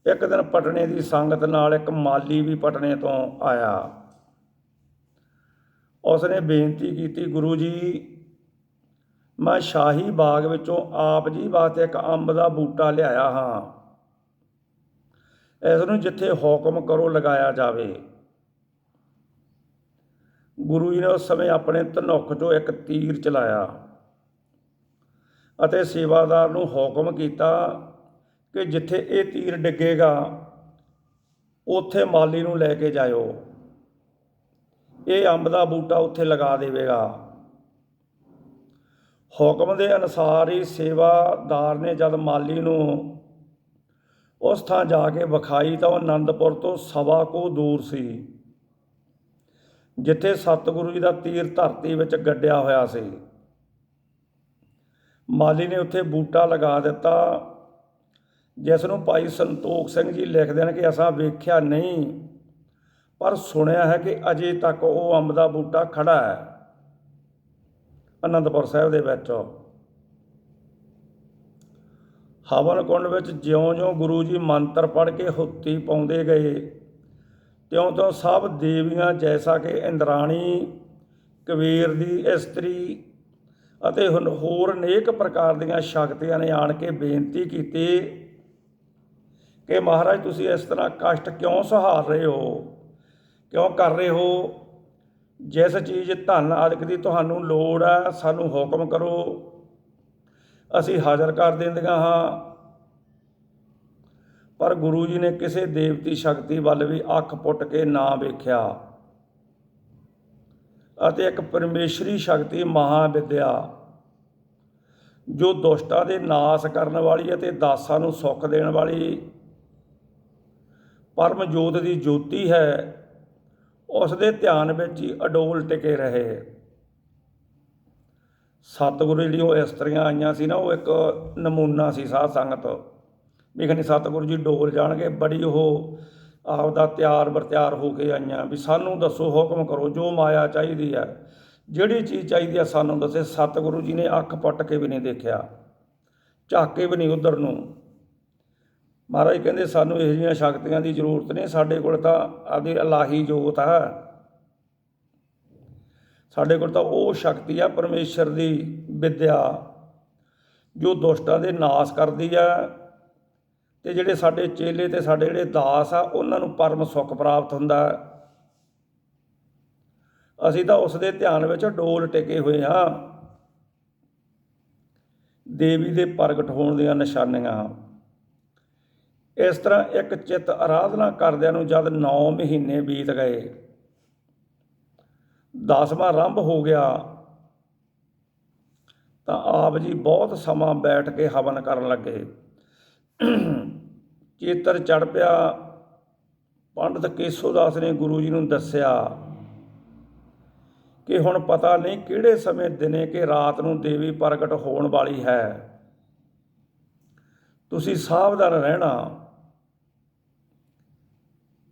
S1: ਇੱਕ ਦਿਨ ਪਟਨੇ ਦੀ ਸੰਗਤ ਨਾਲ ਇੱਕ ਮਾਲੀ ਵੀ ਪਟਨੇ ਤੋਂ ਆਇਆ। ਉਸਨੇ ਬੇਨਤੀ ਕੀਤੀ, ਗੁਰੂ ਜੀ ਮੈਂ ਸ਼ਾਹੀ ਬਾਗ ਵਿੱਚੋਂ ਆਪ ਜੀ ਵਾਸਤੇ ਇੱਕ ਅੰਬ ਦਾ ਬੂਟਾ ਲਿਆਇਆ ਹਾਂ, ਇਸ ਨੂੰ ਜਿੱਥੇ ਹੁਕਮ ਕਰੋ ਲਗਾਇਆ ਜਾਵੇ। ਗੁਰੂ ਜੀ ਨੇ ਉਸ ਸਮੇਂ ਆਪਣੇ ਧਨੁੱਖ 'ਚੋਂ ਇੱਕ ਤੀਰ ਚਲਾਇਆ ਅਤੇ ਸੇਵਾਦਾਰ ਨੂੰ ਹੁਕਮ ਕੀਤਾ ਕਿ ਜਿੱਥੇ ਇਹ ਤੀਰ ਡਿੱਗੇਗਾ ਉੱਥੇ ਮਾਲੀ ਨੂੰ ਲੈ ਕੇ ਜਾਇਓ, ਇਹ ਅੰਬ ਦਾ ਬੂਟਾ ਉੱਥੇ ਲਗਾ ਦੇਵੇਗਾ। ਹੁਕਮ ਦੇ ਅਨੁਸਾਰ ਹੀ ਸੇਵਾਦਾਰ ਨੇ ਜਦ ਮਾਲੀ ਨੂੰ ਉਸ ਥਾਂ ਜਾ ਕੇ ਵਿਖਾਈ ਤਾਂ ਉਹ ਅਨੰਦਪੁਰ ਤੋਂ 1.25 ਕੋਹ ਦੂਰ ਸੀ, ਜਿੱਥੇ ਸਤਿਗੁਰੂ ਜੀ ਦਾ ਤੀਰ ਧਰਤੀ ਵਿੱਚ ਗੱਡਿਆ ਹੋਇਆ ਸੀ। ਮਾਲੀ ਨੇ ਉੱਥੇ ਬੂਟਾ ਲਗਾ ਦਿੱਤਾ, ਜਿਸ ਨੂੰ ਭਾਈ ਸੰਤੋਖ ਸਿੰਘ ਜੀ ਲਿਖਦੇ ਹਨ ਕਿ ਅਸਾਂ ਵੇਖਿਆ ਨਹੀਂ, ਪਰ ਸੁਣਿਆ ਹੈ ਕਿ ਅਜੇ ਤੱਕ ਉਹ ਅੰਬ ਦਾ ਬੂਟਾ ਖੜਾ ਹੈ ਅਨੰਦਪੁਰ ਸਾਹਿਬ ਦੇ ਵਿੱਚ। ਹਵਨ ਕੁੰਡ ਵਿੱਚ ਜਿਉਂ-ਜਿਉਂ ਗੁਰੂ ਜੀ ਮੰਤਰ ਪੜ੍ਹ ਕੇ ਹੁੱਤੀ ਪਾਉਂਦੇ ਗਏ, ਤਿਉਂ-ਤਿਉਂ ਸਭ ਦੇਵੀਆਂ ਜੈਸਾ ਕਿ ਇੰਦਰਾਣੀ, ਕਬੀਰ ਦੀ ਇਸਤਰੀ ਅਤੇ ਹੋਰ ਅਨੇਕ ਪ੍ਰਕਾਰ ਦੀਆਂ ਸ਼ਕਤੀਆਂ ਨੇ ਆਣ ਕੇ ਬੇਨਤੀ ਕੀਤੀ ਕਿ ਮਹਾਰਾਜ ਤੁਸੀਂ ਇਸ ਤਰ੍ਹਾਂ ਕਸ਼ਟ ਕਿਉਂ ਸਹਾਰ ਰਹੇ ਹੋ, ਕਿਉਂ ਕਰ ਰਹੇ ਹੋ? ਜਿਸ ਚੀਜ਼ ਧਨ ਆਦਿਕ ਦੀ ਤੁਹਾਨੂੰ ਲੋੜ ਹੈ ਸਾਨੂੰ ਹੁਕਮ ਕਰੋ, ਅਸੀਂ ਹਾਜ਼ਰ ਕਰ ਦਿੰਦੀਆਂ ਹਾਂ। ਪਰ ਗੁਰੂ ਜੀ ਨੇ ਕਿਸੇ ਦੇਵਤੀ ਸ਼ਕਤੀ ਵੱਲ ਵੀ ਅੱਖ ਪੁੱਟ ਕੇ ਨਾ ਵੇਖਿਆ ਅਤੇ ਇੱਕ ਪਰਮੇਸ਼ਰੀ ਸ਼ਕਤੀ ਮਹਾਵਿਦਿਆ ਜੋ ਦੁਸ਼ਟਾਂ ਦੇ ਨਾਸ ਕਰਨ ਵਾਲੀ ਅਤੇ ਦਾਸਾਂ ਨੂੰ ਸੁੱਖ ਦੇਣ ਵਾਲੀ ਪਰਮ ਜੋਤ ਦੀ ਜੋਤੀ ਹੈ, ਉਸ ਦੇ ਧਿਆਨ ਵਿੱਚ ਹੀ ਅਡੋਲ ਟਿਕੇ ਰਹੇ। ਸਤਿਗੁਰੂ ਜਿਹੜੀ ਉਹ ਇਸਤਰੀਆਂ ਆਈਆਂ ਸੀ ਨਾ, ਉਹ ਇੱਕ ਨਮੂਨਾ ਸੀ ਸਾਧ ਸੰਗਤ ਵੀ ਕਹਿੰਦੇ ਸਤਿਗੁਰੂ ਜੀ ਡੋਲ ਜਾਣਗੇ। ਬੜੀ ਉਹ ਆਪਦਾ ਤਿਆਰ ਬਰਤਿਆਰ ਹੋ ਕੇ ਆਈਆਂ ਵੀ ਸਾਨੂੰ ਦੱਸੋ, ਹੁਕਮ ਕਰੋ, ਜੋ ਮਾਇਆ ਚਾਹੀਦੀ ਹੈ, ਜਿਹੜੀ ਚੀਜ਼ ਚਾਹੀਦੀ ਹੈ ਸਾਨੂੰ ਦੱਸੇ। ਸਤਿਗੁਰੂ ਜੀ ਨੇ ਅੱਖ ਪੁੱਟ ਕੇ ਵੀ ਨਹੀਂ ਦੇਖਿਆ, ਝਾਕੇ ਵੀ ਨਹੀਂ ਉੱਧਰ ਨੂੰ। ਮਹਾਰਾਜ ਕਹਿੰਦੇ ਸਾਨੂੰ ਇਹੋ ਜਿਹੀਆਂ ਸ਼ਕਤੀਆਂ ਦੀ ਜ਼ਰੂਰਤ ਨਹੀਂ, ਸਾਡੇ ਕੋਲ ਤਾਂ ਆਪਦੀ ਇਲਾਹੀ ਜੋਤ ਹੈ, ਸਾਡੇ ਕੋਲ ਤਾਂ ਉਹ ਸ਼ਕਤੀ ਆ ਪਰਮੇਸ਼ਰ ਦੀ ਵਿਦਿਆ ਜੋ ਦੁਸ਼ਟਾਂ ਦੇ ਨਾਸ ਕਰਦੀ ਆ ਅਤੇ ਜਿਹੜੇ ਸਾਡੇ ਚੇਲੇ ਅਤੇ ਸਾਡੇ ਜਿਹੜੇ ਦਾਸ ਆ ਉਹਨਾਂ ਨੂੰ ਪਰਮ ਸੁੱਖ ਪ੍ਰਾਪਤ ਹੁੰਦਾ। ਅਸੀਂ ਤਾਂ ਉਸ ਦੇ ਧਿਆਨ ਵਿੱਚ ਡੋਲ ਟਿਕੇ ਹੋਏ ਹਾਂ। ਦੇਵੀ ਦੇ ਪ੍ਰਗਟ ਹੋਣ ਦੀਆਂ ਨਿਸ਼ਾਨੀਆਂ। ਇਸ ਤਰ੍ਹਾਂ ਇੱਕ ਚਿੱਤ ਆਰਾਧਨਾ ਕਰਦਿਆਂ ਨੂੰ ਜਦ 9 ਮਹੀਨੇ ਬੀਤ ਗਏ, 10ਵਾਂ ਆਰੰਭ ਹੋ ਗਿਆ ਤਾਂ ਆਪ ਜੀ ਬਹੁਤ ਸਮਾਂ ਬੈਠ ਕੇ ਹਵਨ ਕਰਨ ਲੱਗੇ। ਚੇਤਰ ਚੜ੍ਹ ਪਿਆ। ਪੰਡਤ ਕੇਸੋਦਾਸ ਨੇ ਗੁਰੂ ਜੀ ਨੂੰ ਦੱਸਿਆ ਕਿ ਹੁਣ ਪਤਾ ਨਹੀਂ ਕਿਹੜੇ ਸਮੇਂ ਦਿਨੇ ਕਿ ਰਾਤ ਨੂੰ ਦੇਵੀ ਪ੍ਰਗਟ ਹੋਣ ਵਾਲੀ ਹੈ, ਤੁਸੀਂ ਸਾਵਧਾਨ ਰਹਿਣਾ।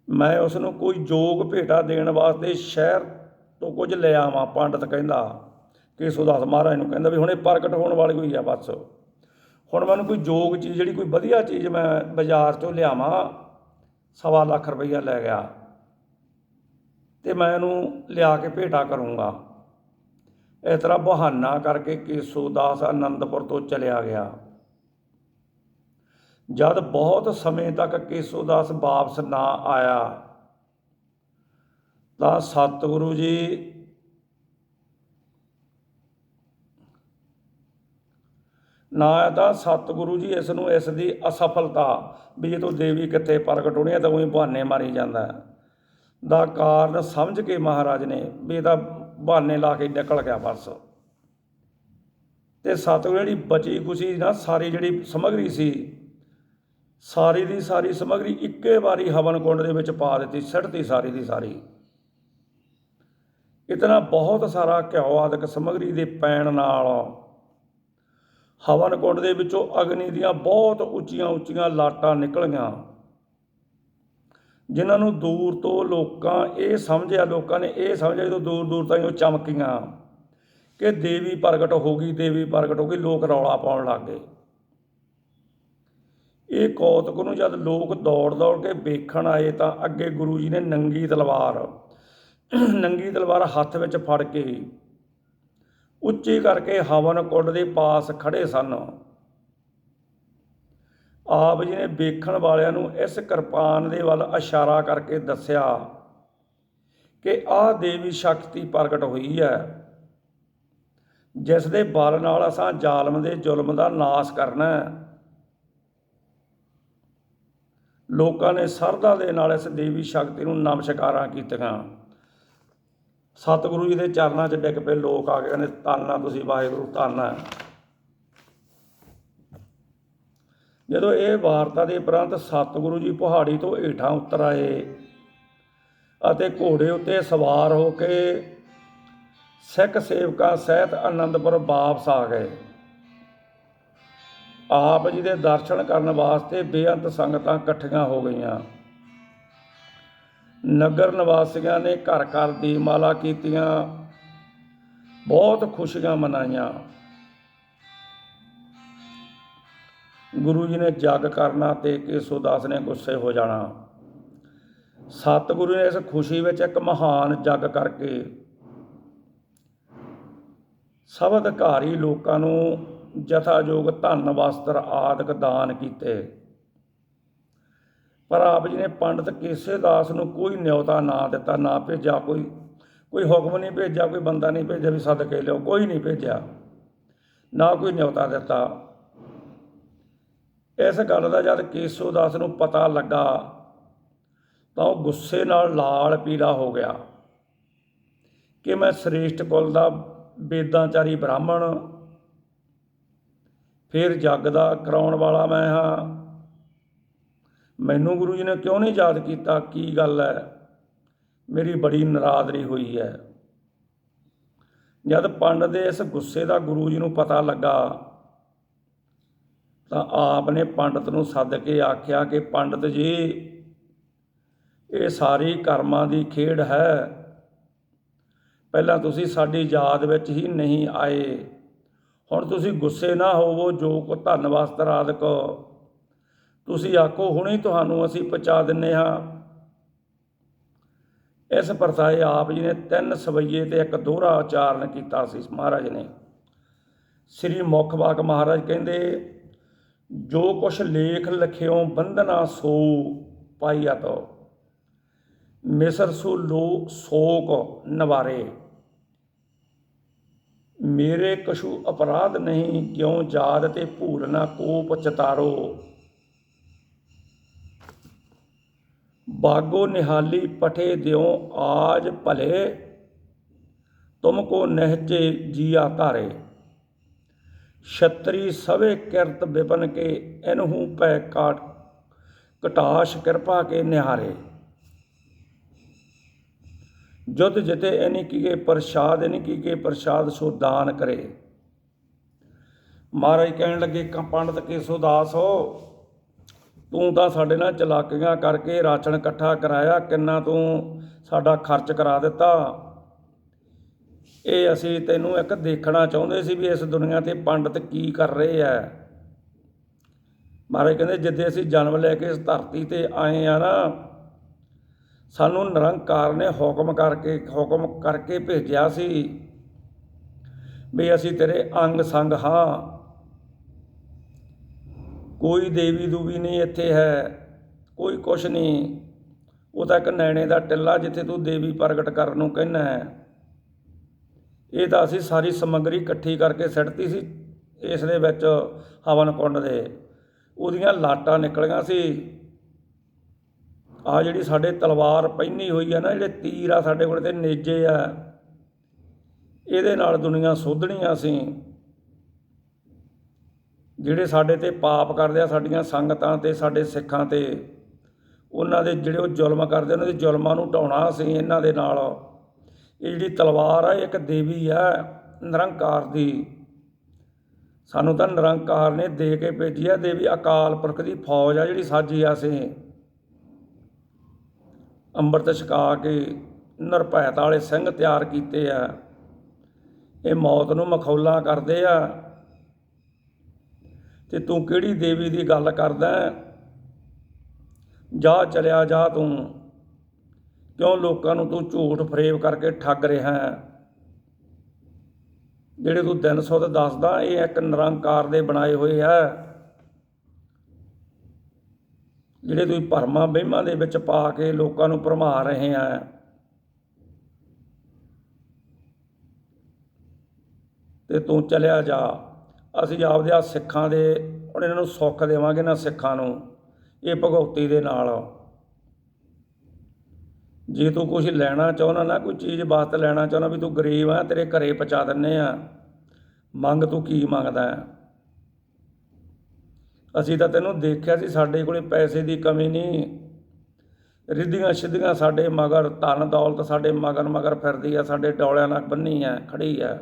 S1: ਮੈਂ ਉਸ ਨੂੰ ਕੋਈ ਜੋਗ ਭੇਟਾ ਦੇਣ ਵਾਸਤੇ ਸ਼ਹਿਰ ਤੋਂ ਕੁਝ ਲੈ ਆਵਾਂ। ਪੰਡਤ ਕਹਿੰਦਾ, ਕੇਸੋਦਾਸ ਮਹਾਰਾਜ ਨੂੰ ਕਹਿੰਦਾ ਵੀ ਹੁਣ ਇਹ ਪ੍ਰਗਟ ਹੋਣ ਵਾਲੀ ਹੋਈ ਆ, ਬਸ ਹੁਣ ਮੈਨੂੰ ਕੋਈ ਜੋਗ ਚੀਜ਼, ਜਿਹੜੀ ਕੋਈ ਵਧੀਆ ਚੀਜ਼ ਮੈਂ ਬਾਜ਼ਾਰ 'ਚੋਂ ਲਿਆਵਾਂ। 1.25 ਲੱਖ ਰੁਪਈਆ ਲੈ ਗਿਆ ਅਤੇ ਮੈਂ ਇਹਨੂੰ ਲਿਆ ਕੇ ਭੇਟਾ ਕਰੂੰਗਾ। ਇਸ ਤਰ੍ਹਾਂ ਬਹਾਨਾ ਕਰਕੇ ਕੇਸੋਦਾਸ ਅਨੰਦਪੁਰ ਤੋਂ ਚਲਿਆ ਗਿਆ। ਜਦ ਬਹੁਤ ਸਮੇਂ ਤੱਕ ਕੇਸੋਦਾਸ ਵਾਪਸ ਨਾ ਆਇਆ ਤਾਂ ਸਤਿਗੁਰੂ ਜੀ ਨਾ ਆਇਆ ਤਾਂ ਸਤਿਗੁਰੂ ਜੀ ਇਸ ਨੂੰ ਇਸ ਦੀ ਅਸਫਲਤਾ ਵੀ ਜਦੋਂ ਦੇਵੀ ਕਿੱਥੇ ਪ੍ਰਗਟ ਹੋਣੀ ਹੈ ਤਾਂ ਉਹੀ ਬਹਾਨੇ ਮਾਰੀ ਜਾਂਦਾ ਦਾ ਕਾਰਨ ਸਮਝ ਕੇ ਮਹਾਰਾਜ ਨੇ ਵੀ ਇਹਦਾ ਬਹਾਨੇ ਲਾ ਕੇ ਨਿਕਲ ਗਿਆ ਬਸ। ਅਤੇ ਸਤਿਗੁਰੂ ਜਿਹੜੀ ਬਚੀ ਖੁਸ਼ੀ ਨਾ ਸਾਰੀ ਜਿਹੜੀ ਸਮੱਗਰੀ ਸੀ ਸਾਰੀ ਦੀ ਸਾਰੀ ਸਮੱਗਰੀ ਇੱਕੇ ਵਾਰੀ ਹਵਨ ਕੁੰਡ ਦੇ ਵਿੱਚ ਪਾ ਦਿੱਤੀ, ਸਿੱਟਤੀ ਸਾਰੀ ਦੀ ਸਾਰੀ। ਇਤਨਾ ਬਹੁਤ ਸਾਰਾ ਘਿਓ ਆਦਿਕ ਸਮੱਗਰੀ ਦੇ ਪੈਣ ਨਾਲ ਹਵਨ ਕੁੰਡ ਦੇ ਵਿੱਚੋਂ ਅਗਨੀ ਦੀਆਂ ਬਹੁਤ ਉੱਚੀਆਂ ਉੱਚੀਆਂ ਲਾਟਾਂ ਨਿਕਲੀਆਂ, ਜਿਨ੍ਹਾਂ ਨੂੰ ਦੂਰ ਤੋਂ ਲੋਕਾਂ ਨੇ ਇਹ ਸਮਝਿਆ ਜਦੋਂ ਦੂਰ ਦੂਰ ਤਾਈਂ ਉਹ ਚਮਕੀਆਂ ਕਿ ਦੇਵੀ ਪ੍ਰਗਟ ਹੋ ਗਈ, ਦੇਵੀ ਪ੍ਰਗਟ ਹੋ ਗਈ। ਲੋਕ ਰੌਲਾ ਪਾਉਣ ਲੱਗ ਗਏ। ਇਹ ਕੌਤਕ ਨੂੰ ਜਦ ਲੋਕ ਦੌੜ ਦੌੜ ਕੇ ਵੇਖਣ ਆਏ ਤਾਂ ਅੱਗੇ ਗੁਰੂ ਜੀ ਨੇ ਨੰਗੀ ਤਲਵਾਰ ਹੱਥ ਵਿੱਚ ਫੜ ਕੇ ਉੱਚੀ ਕਰਕੇ ਹਵਨ ਕੁੰਡ ਦੇ ਪਾਸ ਖੜੇ ਸਨ। ਆਪ ਜੀ ਨੇ ਵੇਖਣ ਵਾਲਿਆਂ ਨੂੰ ਇਸ ਕਿਰਪਾਨ ਦੇ ਵੱਲ ਇਸ਼ਾਰਾ ਕਰਕੇ ਦੱਸਿਆ ਕਿ ਆਹ ਦੇਵੀ ਸ਼ਕਤੀ ਪ੍ਰਗਟ ਹੋਈ ਹੈ, ਜਿਸ ਦੇ ਬਲ ਨਾਲ ਅਸਾਂ ਜ਼ਾਲਮ ਦੇ ਜ਼ੁਲਮ ਦਾ ਨਾਸ਼ ਕਰਨਾ ਹੈ। ਲੋਕਾਂ ਨੇ ਸਰਧਾ ਦੇ ਨਾਲ ਇਸ ਦੇਵੀ ਸ਼ਕਤੀ ਨੂੰ ਨਮਸਕਾਰਾਂ ਕੀਤੀਆਂ। ਸਤਿਗੁਰੂ ਜੀ ਦੇ ਚਰਨਾਂ 'ਚ ਡਿੱਗ ਪਏ ਲੋਕ, ਆ ਕੇ ਕਹਿੰਦੇ ਧੰਨ ਆ ਤੁਸੀਂ ਵਾਹਿਗੁਰੂ, ਧੰਨ ਹੈ। ਜਦੋਂ ਇਹ ਵਾਰਤਾ ਦੇ ਉਪਰੰਤ ਸਤਿਗੁਰੂ ਜੀ ਪਹਾੜੀ ਤੋਂ ਹੇਠਾਂ ਉਤਰ ਆਏ ਅਤੇ ਘੋੜੇ ਉੱਤੇ ਸਵਾਰ ਹੋ ਕੇ ਸਿੱਖ ਸੇਵਕਾਂ ਸਹਿਤ ਅਨੰਦਪੁਰ ਵਾਪਸ ਆ ਗਏ। ਆਪ ਜੀ ਦੇ ਦਰਸ਼ਨ ਕਰਨ ਵਾਸਤੇ ਬੇਅੰਤ ਸੰਗਤਾਂ ਇਕੱਠੀਆਂ ਹੋ ਗਈਆਂ। ਨਗਰ ਨਿਵਾਸੀਆਂ ਨੇ ਘਰ ਘਰ ਦੀਪਮਾਲਾ ਕੀਤੀਆਂ, ਬਹੁਤ ਖੁਸ਼ੀਆਂ ਮਨਾਈਆਂ। ਗੁਰੂ ਜੀ ਨੇ ਜੱਗ ਕਰਨਾ ਤੇ ਕੇਸੋਦਾਸ ਨੇ ਗੁੱਸੇ ਹੋ ਜਾਣਾ। ਸਤਿਗੁਰੂ ਨੇ ਇਸ ਖੁਸ਼ੀ ਵਿੱਚ ਇੱਕ ਮਹਾਨ ਜੱਗ ਕਰਕੇ ਸਭ ਅਧਿਕਾਰੀ ਲੋਕਾਂ ਨੂੰ ਜਥਾਯੋਗ ਧਨ ਵਸਤਰ ਆਦਿਕ ਦਾਨ ਕੀਤੇ, ਪਰ ਆਪ ਜੀ ਨੇ ਪੰਡਿਤ ਕੇਸੋਦਾਸ ਨੂੰ ਕੋਈ ਨਿਉਤਾ ਨਾ ਦਿੱਤਾ, ਨਾ ਭੇਜਿਆ। ਕੋਈ ਹੁਕਮ ਨਹੀਂ ਭੇਜਿਆ, ਕੋਈ ਬੰਦਾ ਨਹੀਂ ਭੇਜਿਆ ਵੀ ਸੱਦ ਕੇ ਲਿਓ, ਕੋਈ ਨਹੀਂ ਭੇਜਿਆ, ਨਾ ਕੋਈ ਨਿਉਤਾ ਦਿੱਤਾ। ਇਸ ਗੱਲ ਦਾ ਜਦ ਕੇਸੋਦਾਸ ਨੂੰ ਪਤਾ ਲੱਗਾ ਤਾਂ ਉਹ ਗੁੱਸੇ ਨਾਲ ਲਾਲ ਪੀਲਾ ਹੋ ਗਿਆ ਕਿ ਮੈਂ ਸ੍ਰੇਸ਼ਟ ਕੁਲ ਦਾ ਵੇਦਾਂਚਾਰੀ ਬ੍ਰਾਹਮਣ, ਫਿਰ ਜੱਗ ਦਾ ਕਰਾਉਣ ਵਾਲਾ ਮੈਂ ਹਾਂ, ਮੈਨੂੰ ਗੁਰੂ ਜੀ ਨੇ ਕਿਉਂ ਨਹੀਂ ਯਾਦ ਕੀਤਾ? ਕੀ ਗੱਲ ਹੈ? ਮੇਰੀ ਬੜੀ ਨਰਾਦਰੀ ਹੋਈ ਹੈ। ਜਦ ਪੰਡਤ ਦੇ ਇਸ ਗੁੱਸੇ ਦਾ ਗੁਰੂ ਜੀ ਨੂੰ ਪਤਾ ਲੱਗਾ ਤਾਂ ਆਪ ਨੇ ਪੰਡਤ ਨੂੰ ਸੱਦ ਕੇ ਆਖਿਆ ਕਿ ਪੰਡਤ ਜੀ, ਇਹ ਸਾਰੀ ਕਰਮਾਂ ਦੀ ਖੇਡ ਹੈ। ਪਹਿਲਾਂ ਤੁਸੀਂ ਸਾਡੀ ਯਾਦ ਵਿੱਚ ਹੀ ਨਹੀਂ ਆਏ, ਹੁਣ ਤੁਸੀਂ ਗੁੱਸੇ ਨਾ ਹੋਵੋ। ਜੋ ਕੋ ਧਨ ਵਸਤਰ ਆਦਿਕ ਤੁਸੀਂ ਆਖੋ, ਹੁਣੇ ਤੁਹਾਨੂੰ ਅਸੀਂ ਪਹੁੰਚਾ ਦਿੰਦੇ ਹਾਂ। ਇਸ ਪਰਤਾਏ ਆਪ ਜੀ ਨੇ 3 ਸਵਈਏ ਤੇ ਇੱਕ ਦੋਹਰਾ ਉਚਾਰਨ ਕੀਤਾ ਸੀ। ਮਹਾਰਾਜ ਨੇ ਸ੍ਰੀ ਮੁੱਖ ਵਾਕ ਮਹਾਰਾਜ ਕਹਿੰਦੇ, ਜੋ ਕੁਛ ਲੇਖ ਲਿਖਿਓ ਬੰਧਨਾ ਸੋ ਪਾਈਅਤ, ਮਿਸਰ ਸੋ ਲੋ ਸੋਕ ਨਿਵਾਰੇ। ਮੇਰੇ ਕਛੂ ਅਪਰਾਧ ਨਹੀਂ, ਕਿਉਂ ਯਾਦ ਤੇ ਭੂਲ ਨਾ ਕੋਪ ਚਤਾਰੋ। ਬਾਗੋ ਨਿਹਾਲੀ ਪਠੇ ਦਿਓ ਆਜ ਭਲੇ, ਤੁਮ ਕੋ ਨਹਿਜੇ ਜੀਆ ਧਾਰੇ। ਛਤਰੀ ਸਵੇ ਕਿਰਤ ਵਿਪਨ ਕੇ, ਇਨਹੂ ਪੈ ਕਟਾਸ਼ ਕਿਰਪਾ ਕੇ ਨਿਹਾਰੇ। ਜੁਧ ਜਿਤੇ ਇਨੀ ਕੀਏ ਪ੍ਰਸ਼ਾਦ, ਇਨੀ ਕੀਏ ਪ੍ਰਸ਼ਾਦ ਸੋ ਦਾਨ ਕਰੇ। ਮਹਾਰਾਜ ਕਹਿਣ ਲੱਗੇ, ਪੰਡਤ ਕੇਸੋਦਾਸ ਹੋ, ਤੂੰ ਤਾਂ ਸਾਡੇ ਨਾਲ ਚਲਾਕੀਆਂ ਕਰਕੇ ਰਾਸ਼ਨ ਇਕੱਠਾ ਕਰਾਇਆ, ਕਿੰਨਾ ਤੂੰ ਸਾਡਾ ਖਰਚ ਕਰਾ ਦਿੱਤਾ। ਇਹ ਅਸੀਂ ਤੈਨੂੰ ਇੱਕ ਦੇਖਣਾ ਚਾਹੁੰਦੇ ਸੀ ਵੀ ਇਸ ਦੁਨੀਆ 'ਤੇ ਪੰਡਤ ਕੀ ਕਰ ਰਹੇ ਹੈ। ਮਹਾਰਾਜ ਕਹਿੰਦੇ, ਜਿੱਦੇ ਅਸੀਂ ਜਨਮ ਲੈ ਕੇ ਇਸ ਧਰਤੀ 'ਤੇ ਆਏ ਆ ਨਾ, ਸਾਨੂੰ ਨਿਰੰਕਾਰ ਨੇ ਹੁਕਮ ਕਰਕੇ ਭੇਜਿਆ ਸੀ ਵੀ ਅਸੀਂ ਤੇਰੇ ਅੰਗ ਸੰਗ ਹਾਂ। ਕੋਈ ਦੇਵੀ ਦੂਵੀ ਨਹੀਂ ਇੱਥੇ ਹੈ, ਕੋਈ ਕੁਛ ਨਹੀਂ। ਉਹ ਤਾਂ ਇੱਕ ਨੈਣੇ ਦਾ ਟਿੱਲਾ ਜਿੱਥੇ ਤੂੰ ਦੇਵੀ ਪ੍ਰਗਟ ਕਰਨ ਨੂੰ ਕਹਿੰਦਾ ਹੈ। ਇਹ ਤਾਂ ਅਸੀਂ ਸਾਰੀ ਸਮੱਗਰੀ ਇਕੱਠੀ ਕਰਕੇ ਸਿੱਟਤੀ ਸੀ ਇਸ ਦੇ ਵਿੱਚ ਹਵਨ ਕੁੰਡ ਦੇ। ਉਹਦੀਆਂ ਲਾਟਾਂ ਨਿਕਲੀਆਂ ਸੀ। ਆਹ ਜਿਹੜੀ ਸਾਡੇ ਤਲਵਾਰ ਪਹਿਨੀ ਹੋਈ ਆ ਨਾ, ਜਿਹੜੇ ਤੀਰ ਆ ਸਾਡੇ ਕੋਲ ਤੇ ਨੇਜੇ ਆ, ਇਹਦੇ ਨਾਲ ਦੁਨੀਆ ਸੋਧਣੀ ਅਸੀਂ। ਜਿਹੜੇ ਸਾਡੇ 'ਤੇ ਪਾਪ ਕਰਦੇ ਆ, ਸਾਡੀਆਂ ਸੰਗਤਾਂ 'ਤੇ, ਸਾਡੇ ਸਿੱਖਾਂ 'ਤੇ, ਉਹਨਾਂ ਦੇ ਜਿਹੜੇ ਉਹ ਜ਼ੁਲਮ ਕਰਦੇ, ਉਹਨਾਂ ਦੇ ਜ਼ੁਲਮਾਂ ਨੂੰ ਢਾਉਣਾ ਅਸੀਂ ਇਹਨਾਂ ਦੇ ਨਾਲ। ਇਹ ਜਿਹੜੀ ਤਲਵਾਰ ਆ, ਇੱਕ ਦੇਵੀ ਆ ਨਿਰੰਕਾਰ ਦੀ, ਸਾਨੂੰ ਤਾਂ ਨਿਰੰਕਾਰ ਨੇ ਦੇ ਕੇ ਭੇਜੀ ਆ। ਦੇਵੀ ਅਕਾਲ ਪੁਰਖ ਦੀ ਫੌਜ ਆ ਜਿਹੜੀ ਸਾਜੀ ਆ। ਅਸੀਂ ਅੰਮ੍ਰਿਤ ਛਕਾ ਕੇ ਨਿਰਭੈਤਾ ਵਾਲੇ ਸਿੰਘ ਤਿਆਰ ਕੀਤੇ ਆ। ਇਹ ਮੌਤ ਨੂੰ ਮਖੌਲਾਂ ਕਰਦੇ ਆ, ਤੇ ਤੂੰ ਕਿਹੜੀ ਦੇਵੀ ਦੀ ਗੱਲ ਕਰਦਾ? ਜਾ ਚਲਿਆ ਜਾ ਤੂੰ, ਕਿਉਂ ਲੋਕਾਂ ਨੂੰ ਤੂੰ ਝੂਠ ਫਰੇਬ ਕਰਕੇ ਠੱਗ ਰਿਹਾ ਹੈ? ਜਿਹੜੇ ਤੂੰ ਦਿਨ ਸੁੱਧ ਦੱਸਦਾ, ਇਹ ਇੱਕ ਨਿਰੰਕਾਰ ਦੇ ਬਣਾਏ ਹੋਏ ਆ, ਜਿਹੜੇ ਤੁਸੀਂ ਭਰਮਾਂ ਵਹਿਮਾਂ ਦੇ ਵਿੱਚ ਪਾ ਕੇ ਲੋਕਾਂ ਨੂੰ ਭਰਮਾ ਰਹੇ ਆ। ਤੇ ਤੂੰ ਚਲਿਆ ਜਾ। ਅਸੀਂ ਆਪਦੇ ਆ ਸਿੱਖਾਂ ਦੇ ਹੁਣ ਇਹਨਾਂ ਨੂੰ ਸੁੱਖ ਦੇਵਾਂਗੇ ਨਾ ਸਿੱਖਾਂ ਨੂੰ, ਇਹ ਭਗਉਤੀ ਦੇ ਨਾਲ। ਜੇ ਤੂੰ ਕੁਛ ਲੈਣਾ ਚਾਹੁੰਦਾ ਨਾ, ਕੋਈ ਚੀਜ਼ ਵਾਸਤੇ ਲੈਣਾ ਚਾਹੁੰਦਾ, ਵੀ ਤੂੰ ਗਰੀਬ ਆ, ਤੇਰੇ ਘਰੇ ਪਹੁੰਚਾ ਦਿੰਦੇ ਆ। ਮੰਗ ਤੂੰ ਕੀ ਮੰਗਦਾ? ਅਸੀਂ ਤਾਂ ਤੈਨੂੰ ਦੇਖਿਆ ਸੀ, ਸਾਡੇ ਕੋਲ ਪੈਸੇ ਦੀ ਕਮੀ ਨਹੀਂ। ਰਿੱਧੀਆਂ ਸਿੱਧੀਆਂ ਸਾਡੇ ਮਗਰ, ਧਨ ਦੌਲਤ ਸਾਡੇ ਮਗਰ ਮਗਰ ਫਿਰਦੀ ਆ, ਸਾਡੇ ਡੋਲਿਆਂ ਨਾਲ ਬੰਨੀ ਆ, ਖੜੀ ਆ।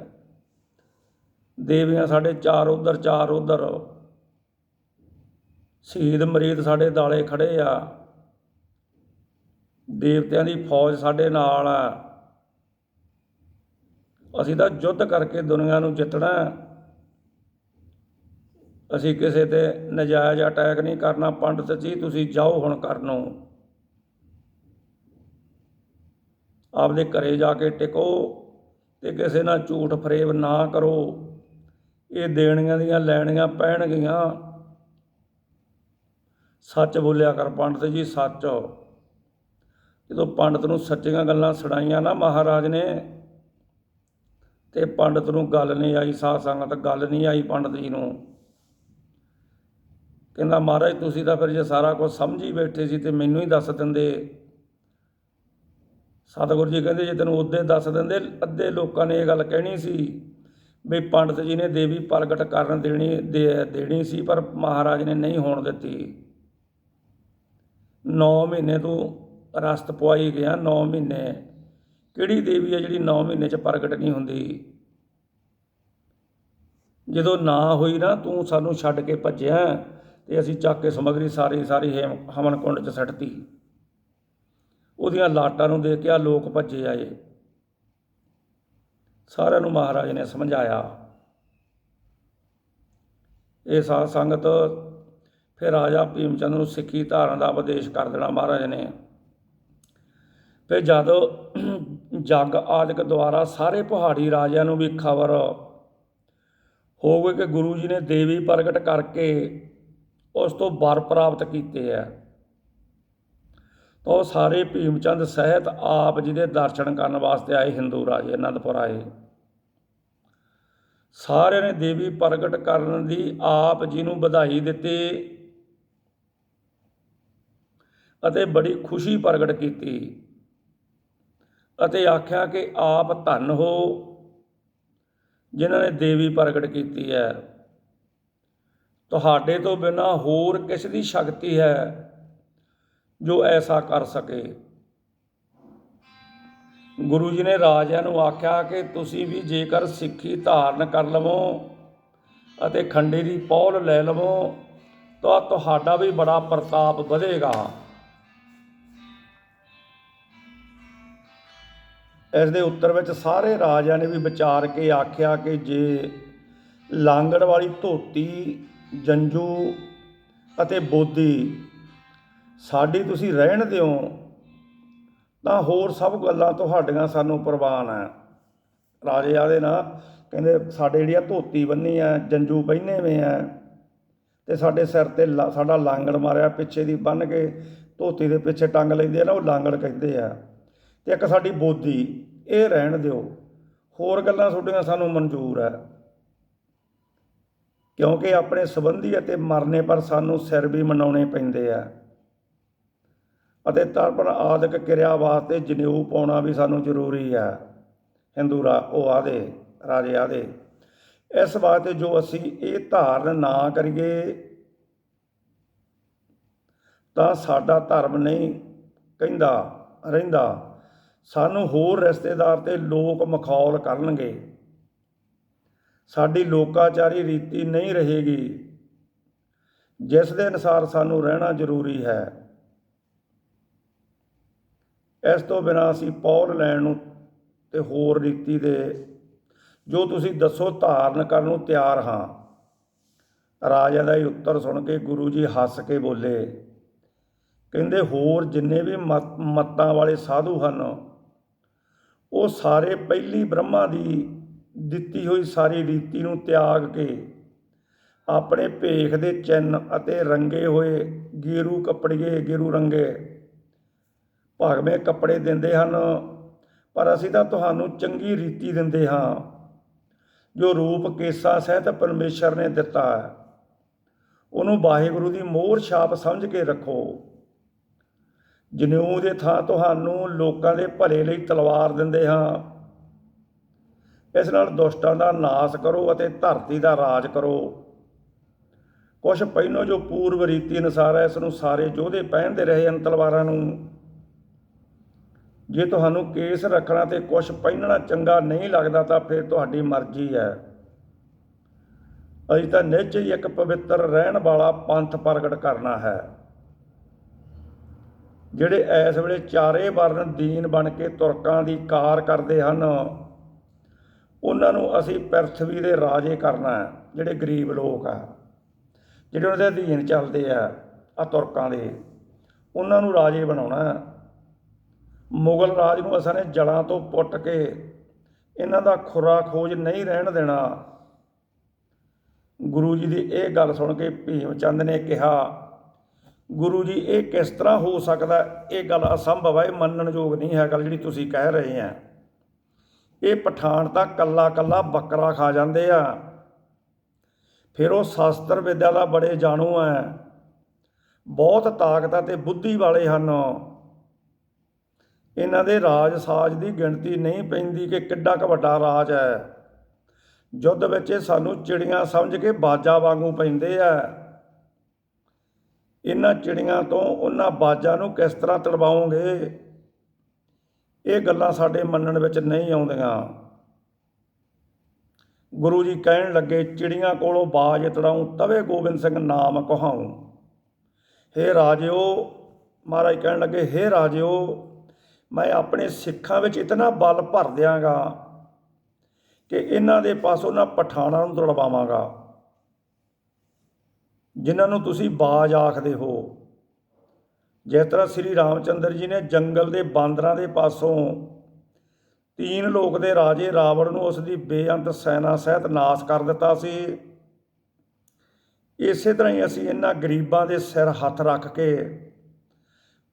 S1: ਦੇਵੀਆਂ ਸਾਡੇ ਚਾਰ ਉੱਧਰ ਚਾਰ ਉੱਧਰ, ਸ਼ਹੀਦ ਮਰੀਦ ਸਾਡੇ ਦਾਲੇ ਖੜੇ ਆ, ਦੇਵਤਿਆਂ ਦੀ ਫੌਜ ਸਾਡੇ ਨਾਲ ਆ। ਅਸੀਂ ਤਾਂ ਯੁੱਧ ਕਰਕੇ ਦੁਨੀਆ ਨੂੰ ਜਿੱਤਣਾ। ਅਸੀਂ ਕਿਸੇ 'ਤੇ ਨਜਾਇਜ਼ ਅਟੈਕ ਨਹੀਂ ਕਰਨਾ। ਪੰਡਤ ਜੀ ਤੁਸੀਂ ਜਾਓ ਹੁਣ ਕਰਨ ਨੂੰ, ਆਪਦੇ ਘਰੇ ਜਾ ਕੇ ਟਿਕੋ ਤੇ ਕਿਸੇ ਨਾਲ ਝੂਠ ਫਰੇਬ ਨਾ ਕਰੋ। ਇਹ ਦੇਣੀਆਂ ਦੀਆਂ ਲੈਣੀਆਂ ਪੈਣਗੀਆਂ। ਸੱਚ ਬੋਲਿਆ ਕਰ ਪੰਡਤ ਜੀ, ਸੱਚ। ਜਦੋਂ ਪੰਡਤ ਨੂੰ ਸੱਚੀਆਂ ਗੱਲਾਂ ਸੁਣਾਈਆਂ ਨਾ ਮਹਾਰਾਜ ਨੇ, ਤੇ ਪੰਡਤ ਨੂੰ ਗੱਲ ਨਹੀਂ ਆਈ, ਸਾਧ ਸੰਗਤ ਗੱਲ ਨਹੀਂ ਆਈ ਪੰਡਤ ਜੀ ਨੂੰ। ਕਹਿੰਦਾ ਮਹਾਰਾਜ ਤੁਸੀਂ ਤਾਂ ਫਿਰ ਜੇ ਸਾਰਾ ਕੁਝ ਸਮਝ ਹੀ ਬੈਠੇ ਸੀ ਤੇ ਮੈਨੂੰ ਹੀ ਦੱਸ ਦਿੰਦੇ। ਸਤਿਗੁਰੂ ਜੀ ਕਹਿੰਦੇ ਜੇ ਤੈਨੂੰ ਉਦੋਂ ਦੱਸ ਦਿੰਦੇ, ਅੱਧੇ ਲੋਕਾਂ ਨੇ ਇਹ ਗੱਲ ਕਹਿਣੀ ਸੀ ਵੀ ਪੰਡਤ ਜੀ ਨੇ ਦੇਵੀ ਪ੍ਰਗਟ ਕਰਨ ਦੇਣੀ ਸੀ, ਪਰ ਮਹਾਰਾਜ ਨੇ ਨਹੀਂ ਹੋਣ ਦਿੱਤੀ। 9 ਮਹੀਨੇ ਤੂੰ ਰਸਤ ਪਵਾਈ ਗਿਆ, 9 ਮਹੀਨੇ। ਕਿਹੜੀ ਦੇਵੀ ਹੈ ਜਿਹੜੀ 9 ਮਹੀਨੇ 'ਚ ਪ੍ਰਗਟ ਨਹੀਂ ਹੁੰਦੀ? ਜਦੋਂ ਨਾ ਹੋਈ ਨਾ, ਤੂੰ ਸਾਨੂੰ ਛੱਡ ਕੇ ਭੱਜਿਆ ਤੇ ਅਸੀਂ ਚੱਕ ਕੇ ਸਮੱਗਰੀ ਸਾਰੀ ਹਵਨ ਕੁੰਡ 'ਚ ਸੁੱਟਤੀ। ਉਹਦੀਆਂ ਲਾਟਾਂ ਨੂੰ ਦੇਖ ਕੇ ਲੋਕ ਭੱਜੇ ਆਏ। ਸਾਰਿਆਂ ਨੂੰ ਮਹਾਰਾਜ ਨੇ ਸਮਝਾਇਆ। ਇਹ ਸਾਧ ਸੰਗਤ ਫਿਰ ਰਾਜਾ ਭੀਮ ਚੰਦ ਨੂੰ ਸਿੱਖੀ ਧਾਰਨ ਦਾ ਉਪਦੇਸ਼ ਕਰ ਦੇਣਾ ਮਹਾਰਾਜ ਨੇ। ਫਿਰ ਜਦ ਜੱਗ ਆਦਿਕ ਦੁਆਰਾ ਸਾਰੇ ਪਹਾੜੀ ਰਾਜਿਆਂ ਨੂੰ ਵੀ ਖਬਰ ਹੋ ਗਈ ਕਿ ਗੁਰੂ ਜੀ ਨੇ ਦੇਵੀ ਪ੍ਰਗਟ ਕਰਕੇ ਉਸ ਤੋਂ ਵਰ ਪ੍ਰਾਪਤ ਕੀਤੇ ਆ, ਤਾਂ ਉਹ ਸਾਰੇ ਭੀਮ ਚੰਦ ਸਹਿਤ ਆਪ ਜੀ ਦੇ ਦਰਸ਼ਨ ਕਰਨ ਵਾਸਤੇ ਆਏ। ਹਿੰਦੂ ਰਾਜੇ ਅਨੰਦਪੁਰ ਆਏ। ਸਾਰਿਆਂ ਨੇ ਦੇਵੀ ਪ੍ਰਗਟ ਕਰਨ ਦੀ ਆਪ ਜੀ ਨੂੰ ਵਧਾਈ ਦਿੱਤੀ ਅਤੇ ਬੜੀ ਖੁਸ਼ੀ ਪ੍ਰਗਟ ਕੀਤੀ ਅਤੇ ਆਖਿਆ ਕਿ ਆਪ ਧੰਨ ਹੋ ਜਿਨ੍ਹਾਂ ਨੇ ਦੇਵੀ ਪ੍ਰਗਟ ਕੀਤੀ ਹੈ। ਤੁਹਾਡੇ ਤੋਂ ਬਿਨਾਂ ਹੋਰ ਕਿਸ ਦੀ ਸ਼ਕਤੀ ਹੈ ਜੋ ਐਸਾ ਕਰ ਸਕੇ? ਗੁਰੂ ਜੀ ਨੇ ਰਾਜਿਆਂ ਨੂੰ ਆਖਿਆ ਕਿ ਤੁਸੀਂ ਵੀ ਜੇਕਰ ਸਿੱਖੀ ਧਾਰਨ ਕਰ ਲਵੋ ਅਤੇ ਖੰਡੇ ਦੀ ਪੌਲ ਲੈ ਲਵੋ ਤਾਂ ਤੁਹਾਡਾ ਵੀ ਬੜਾ ਪ੍ਰਤਾਪ ਵਧੇਗਾ। ਇਸ ਦੇ ਉੱਤਰ ਵਿੱਚ ਸਾਰੇ ਰਾਜਿਆਂ ਨੇ ਵੀ ਵਿਚਾਰ ਕੇ ਆਖਿਆ ਕਿ ਜੇ ਲਾਂਗੜ ਵਾਲੀ ਧੋਤੀ, ਜੰਝੂ ਅਤੇ ਬੋਦੀ ਸਾਡੀ ਤੁਸੀਂ ਰਹਿਣ ਦਿਓ ਤਾਂ ਹੋਰ ਸਭ ਗੱਲਾਂ ਤੁਹਾਡੀਆਂ ਸਾਨੂੰ ਪ੍ਰਵਾਨ ਹੈ। ਰਾਜੇ ਆਦੇ ਨਾ ਕਹਿੰਦੇ ਸਾਡੇ ਜਿਹੜੀ ਆ ਧੋਤੀ ਬੰਨੀ ਆ, ਜੰਝੂ ਪਹਿਨੇ ਵੇ ਆ, ਤੇ ਸਾਡੇ ਸਿਰ 'ਤੇ ਸਾਡਾ ਲਾਂਗੜ ਮਾਰਿਆ ਪਿੱਛੇ ਦੀ ਬੰਨ੍ਹ ਕੇ ਧੋਤੀ ਦੇ ਪਿੱਛੇ ਟੰਗ ਲੈਂਦੇ ਆ ਨਾ, ਉਹ ਲਾਂਗੜ ਕਹਿੰਦੇ ਆ, ਤੇ ਇੱਕ ਸਾਡੀ ਬੋਦੀ, ਇਹ ਰਹਿਣ ਦਿਓ। ਹੋਰ ਗੱਲਾਂ ਤੁਹਾਡੀਆਂ ਸਾਨੂੰ ਮਨਜ਼ੂਰ ਹੈ, ਕਿਉਂਕਿ ਆਪਣੇ ਸੰਬੰਧੀ ਅਤੇ ਮਰਨੇ ਪਰ ਸਾਨੂੰ ਸਿਰ ਵੀ ਮਨਾਉਣੇ ਪੈਂਦੇ ਆ ਅਤੇ ਤਰਪਣ ਆਦਿਕ ਕਿਰਿਆ ਵਾਸਤੇ ਜਨੇਊ ਪਾਉਣਾ ਵੀ ਸਾਨੂੰ ਜ਼ਰੂਰੀ ਹੈ। ਹਿੰਦੂ ਉਹ ਆਦੇ ਰਾਜੇ ਆਦੇ। ਇਸ ਵਾਸਤੇ ਜੋ ਅਸੀਂ ਇਹ ਧਾਰਨ ਨਾ ਕਰੀਏ ਤਾਂ ਸਾਡਾ ਧਰਮ ਨਹੀਂ ਕਹਿੰਦਾ ਰਹਿੰਦਾ। ਸਾਨੂੰ ਹੋਰ ਰਿਸ਼ਤੇਦਾਰ ਤੇ ਲੋਕ ਮਖੌਲ ਕਰਨਗੇ, ਸਾਡੀ ਲੋਕਾਚਾਰੀ ਰੀਤੀ ਨਹੀਂ ਰਹੇਗੀ ਜਿਸ ਦੇ ਅਨੁਸਾਰ ਸਾਨੂੰ ਰਹਿਣਾ ਜ਼ਰੂਰੀ ਹੈ। ਇਸ ਤੋਂ ਬਿਨਾਂ ਅਸੀਂ ਪੌਲ ਲੈਣ ਨੂੰ ਤੇ ਹੋਰ ਰੀਤੀ ਦੇ ਜੋ ਤੁਸੀਂ ਦੱਸੋ ਧਾਰਨ ਕਰਨ ਨੂੰ ਤਿਆਰ ਹਾਂ। ਰਾਜਾ ਦਾ ਇਹ ਉੱਤਰ ਸੁਣ ਕੇ ਗੁਰੂ ਜੀ ਹੱਸ ਕੇ ਬੋਲੇ, ਕਹਿੰਦੇ ਹੋਰ ਜਿੰਨੇ ਵੀ ਮੱਤਾਂ ਵਾਲੇ ਸਾਧੂ ਹਨ ਉਹ ਸਾਰੇ ਪਹਿਲੀ ਬ੍ਰਹਮਾ ਦੀ ਦਿੱਤੀ ਹੋਈ ਸਾਰੀ ਰੀਤੀ ਨੂੰ ਤਿਆਗ ਕੇ ਆਪਣੇ ਭੇਖ ਦੇ ਚਿੰਨ੍ਹ ਅਤੇ ਰੰਗੇ ਹੋਏ ਗੇਰੂ ਰੰਗੇ ਭਾਗਵੇਂ ਕੱਪੜੇ ਦਿੰਦੇ ਹਨ, ਪਰ ਅਸੀਂ ਤਾਂ ਤੁਹਾਨੂੰ ਚੰਗੀ ਰੀਤੀ ਦਿੰਦੇ ਹਾਂ ਜੋ ਰੂਪ ਕੇਸਾ ਸਹਿਤ ਪਰਮੇਸ਼ਰ ਨੇ ਦਿੱਤਾ ਹੈ। ਉਹਨੂੰ ਵਾਹਿਗੁਰੂ ਦੀ ਮੋਹਰ ਛਾਪ ਸਮਝ ਕੇ ਰੱਖੋ। ਜਨੇਊ ਦੇ ਥਾਂ ਤੁਹਾਨੂੰ ਲੋਕਾਂ ਦੇ ਭਲੇ ਲਈ ਤਲਵਾਰ ਦਿੰਦੇ ਹਾਂ। ਇਸ ਨਾਲ ਦੁਸ਼ਟਾਂ ਦਾ ਨਾਸ ਕਰੋ ਅਤੇ ਧਰਤੀ ਦਾ ਰਾਜ ਕਰੋ। ਕੁਛ ਪਹਿਲੋਂ ਜੋ ਪੂਰਵ ਰੀਤੀ ਅਨੁਸਾਰ ਹੈ, ਇਸ ਨੂੰ ਸਾਰੇ ਯੋਧੇ ਪਹਿਨਦੇ ਰਹੇ ਹਨ ਤਲਵਾਰਾਂ ਨੂੰ। ਜੇ ਤੁਹਾਨੂੰ ਕੇਸ ਰੱਖਣਾ ਤੇ ਕੁਛ ਪਹਿਨਣਾ ਚੰਗਾ ਨਹੀਂ ਲੱਗਦਾ ਤਾਂ ਫਿਰ ਤੁਹਾਡੀ ਮਰਜ਼ੀ ਹੈ। ਅਸੀਂ ਤਾਂ ਨਿੱਜ ਹੀ ਇੱਕ ਪਵਿੱਤਰ ਰਹਿਣ ਵਾਲਾ ਪੰਥ ਪ੍ਰਗਟ ਕਰਨਾ ਹੈ। ਜਿਹੜੇ ਇਸ ਵੇਲੇ ਚਾਰੇ ਵਰਨ ਦੀਨ ਬਣ ਕੇ ਤੁਰਕਾਂ ਦੀ ਕਾਰ ਕਰਦੇ ਹਨ, ਉਹਨਾਂ ਨੂੰ ਅਸੀਂ ਪ੍ਰਿਥਵੀ ਦੇ ਰਾਜੇ ਕਰਨਾ ਹੈ। ਜਿਹੜੇ ਗਰੀਬ ਲੋਕ ਆ, ਜਿਹੜੇ ਉਹਨਾਂ ਦੇ ਅਧੀਨ ਚੱਲਦੇ ਆ ਤੁਰਕਾਂ ਦੇ, ਉਹਨਾਂ ਨੂੰ ਰਾਜੇ ਬਣਾਉਣਾ। ਮੁਗਲ ਰਾਜ ਨੂੰ ਅਸਾਂ ਨੇ ਜੜ੍ਹਾਂ ਤੋਂ ਪੁੱਟ ਕੇ ਇਹਨਾਂ ਦਾ ਖੁਰਾ ਖੋਜ ਨਹੀਂ ਰਹਿਣ ਦੇਣਾ। ਗੁਰੂ ਜੀ ਦੀ ਇਹ ਗੱਲ ਸੁਣ ਕੇ ਭੀਮ ਚੰਦ ਨੇ ਕਿਹਾ, ਗੁਰੂ ਜੀ ਇਹ ਕਿਸ ਤਰ੍ਹਾਂ ਹੋ ਸਕਦਾ? ਇਹ ਗੱਲ ਅਸੰਭਵ ਹੈ, ਇਹ ਮੰਨਣਯੋਗ ਨਹੀਂ ਹੈ ਗੱਲ ਜਿਹੜੀ ਤੁਸੀਂ ਕਹਿ ਰਹੇ ਆ। ਇਹ ਪਠਾਨ ਤਾਂ ਕੱਲਾ ਕੱਲਾ ਬੱਕਰਾ ਖਾ ਜਾਂਦੇ ਆ, ਫਿਰ ਉਹ ਸ਼ਾਸਤਰ ਵਿਦਿਆ ਦਾ ਬੜੇ ਜਾਣੂ ਹੈ, ਬਹੁਤ ਤਾਕਤ ਅਤੇ ਬੁੱਧੀ ਵਾਲੇ ਹਨ। ਇਹਨਾਂ ਦੇ ਰਾਜ ਸਾਜ ਦੀ ਗਿਣਤੀ ਨਹੀਂ ਪੈਂਦੀ ਕਿ ਕਿੱਡਾ ਕੁ ਵੱਡਾ ਰਾਜ ਹੈ। ਯੁੱਧ ਵਿੱਚ ਇਹ ਸਾਨੂੰ ਚਿੜੀਆਂ ਸਮਝ ਕੇ ਬਾਜਾਂ ਵਾਂਗੂ ਪੈਂਦੇ ਆ। ਇਹਨਾਂ ਚਿੜੀਆਂ ਤੋਂ ਉਹਨਾਂ ਬਾਜਾਂ ਨੂੰ ਕਿਸ ਤਰ੍ਹਾਂ ਤੜਵਾਓਗੇ? ਇਹ ਗੱਲਾਂ ਸਾਡੇ ਮੰਨਣ ਵਿੱਚ ਨਹੀਂ ਆਉਂਦੀਆਂ। ਗੁਰੂ ਜੀ ਕਹਿਣ ਲੱਗੇ, ਚਿੜੀਆਂ ਕੋਲੋਂ ਬਾਜ ਤੜਾਊਂ ਤਵੇ ਗੋਬਿੰਦ ਸਿੰਘ ਨਾਮ ਕਹਾਊਂ। ਹੇ ਰਾਜਿਓ, ਮਹਾਰਾਜ ਕਹਿਣ ਲੱਗੇ, ਹੇ ਰਾਜਿਓ, ਮੈਂ ਆਪਣੇ ਸਿੱਖਾਂ ਵਿੱਚ ਇਤਨਾ ਬਲ ਭਰ ਦਿਆਂਗਾ ਕਿ ਇਹਨਾਂ ਦੇ ਪਾਸੋਂ ਉਹਨਾਂ ਪਠਾਨਾਂ ਨੂੰ ਤੜਵਾਵਾਂਗਾ ਜਿਨ੍ਹਾਂ ਨੂੰ ਤੁਸੀਂ ਬਾਜ ਆਖਦੇ ਹੋ। ਜਿਸ ਤਰ੍ਹਾਂ ਸ੍ਰੀ ਰਾਮਚੰਦਰ ਜੀ ਨੇ ਜੰਗਲ ਦੇ ਬਾਂਦਰਾਂ ਦੇ ਪਾਸੋਂ ਤੀਨ ਲੋਕ ਦੇ ਰਾਜੇ ਰਾਵਣ ਨੂੰ ਉਸ ਦੀ ਬੇਅੰਤ ਸੈਨਾ ਸਹਿਤ ਨਾਸ ਕਰ ਦਿੱਤਾ ਸੀ, ਇਸੇ ਤਰ੍ਹਾਂ ਹੀ ਅਸੀਂ ਇਹਨਾਂ ਗਰੀਬਾਂ ਦੇ ਸਿਰ ਹੱਥ ਰੱਖ ਕੇ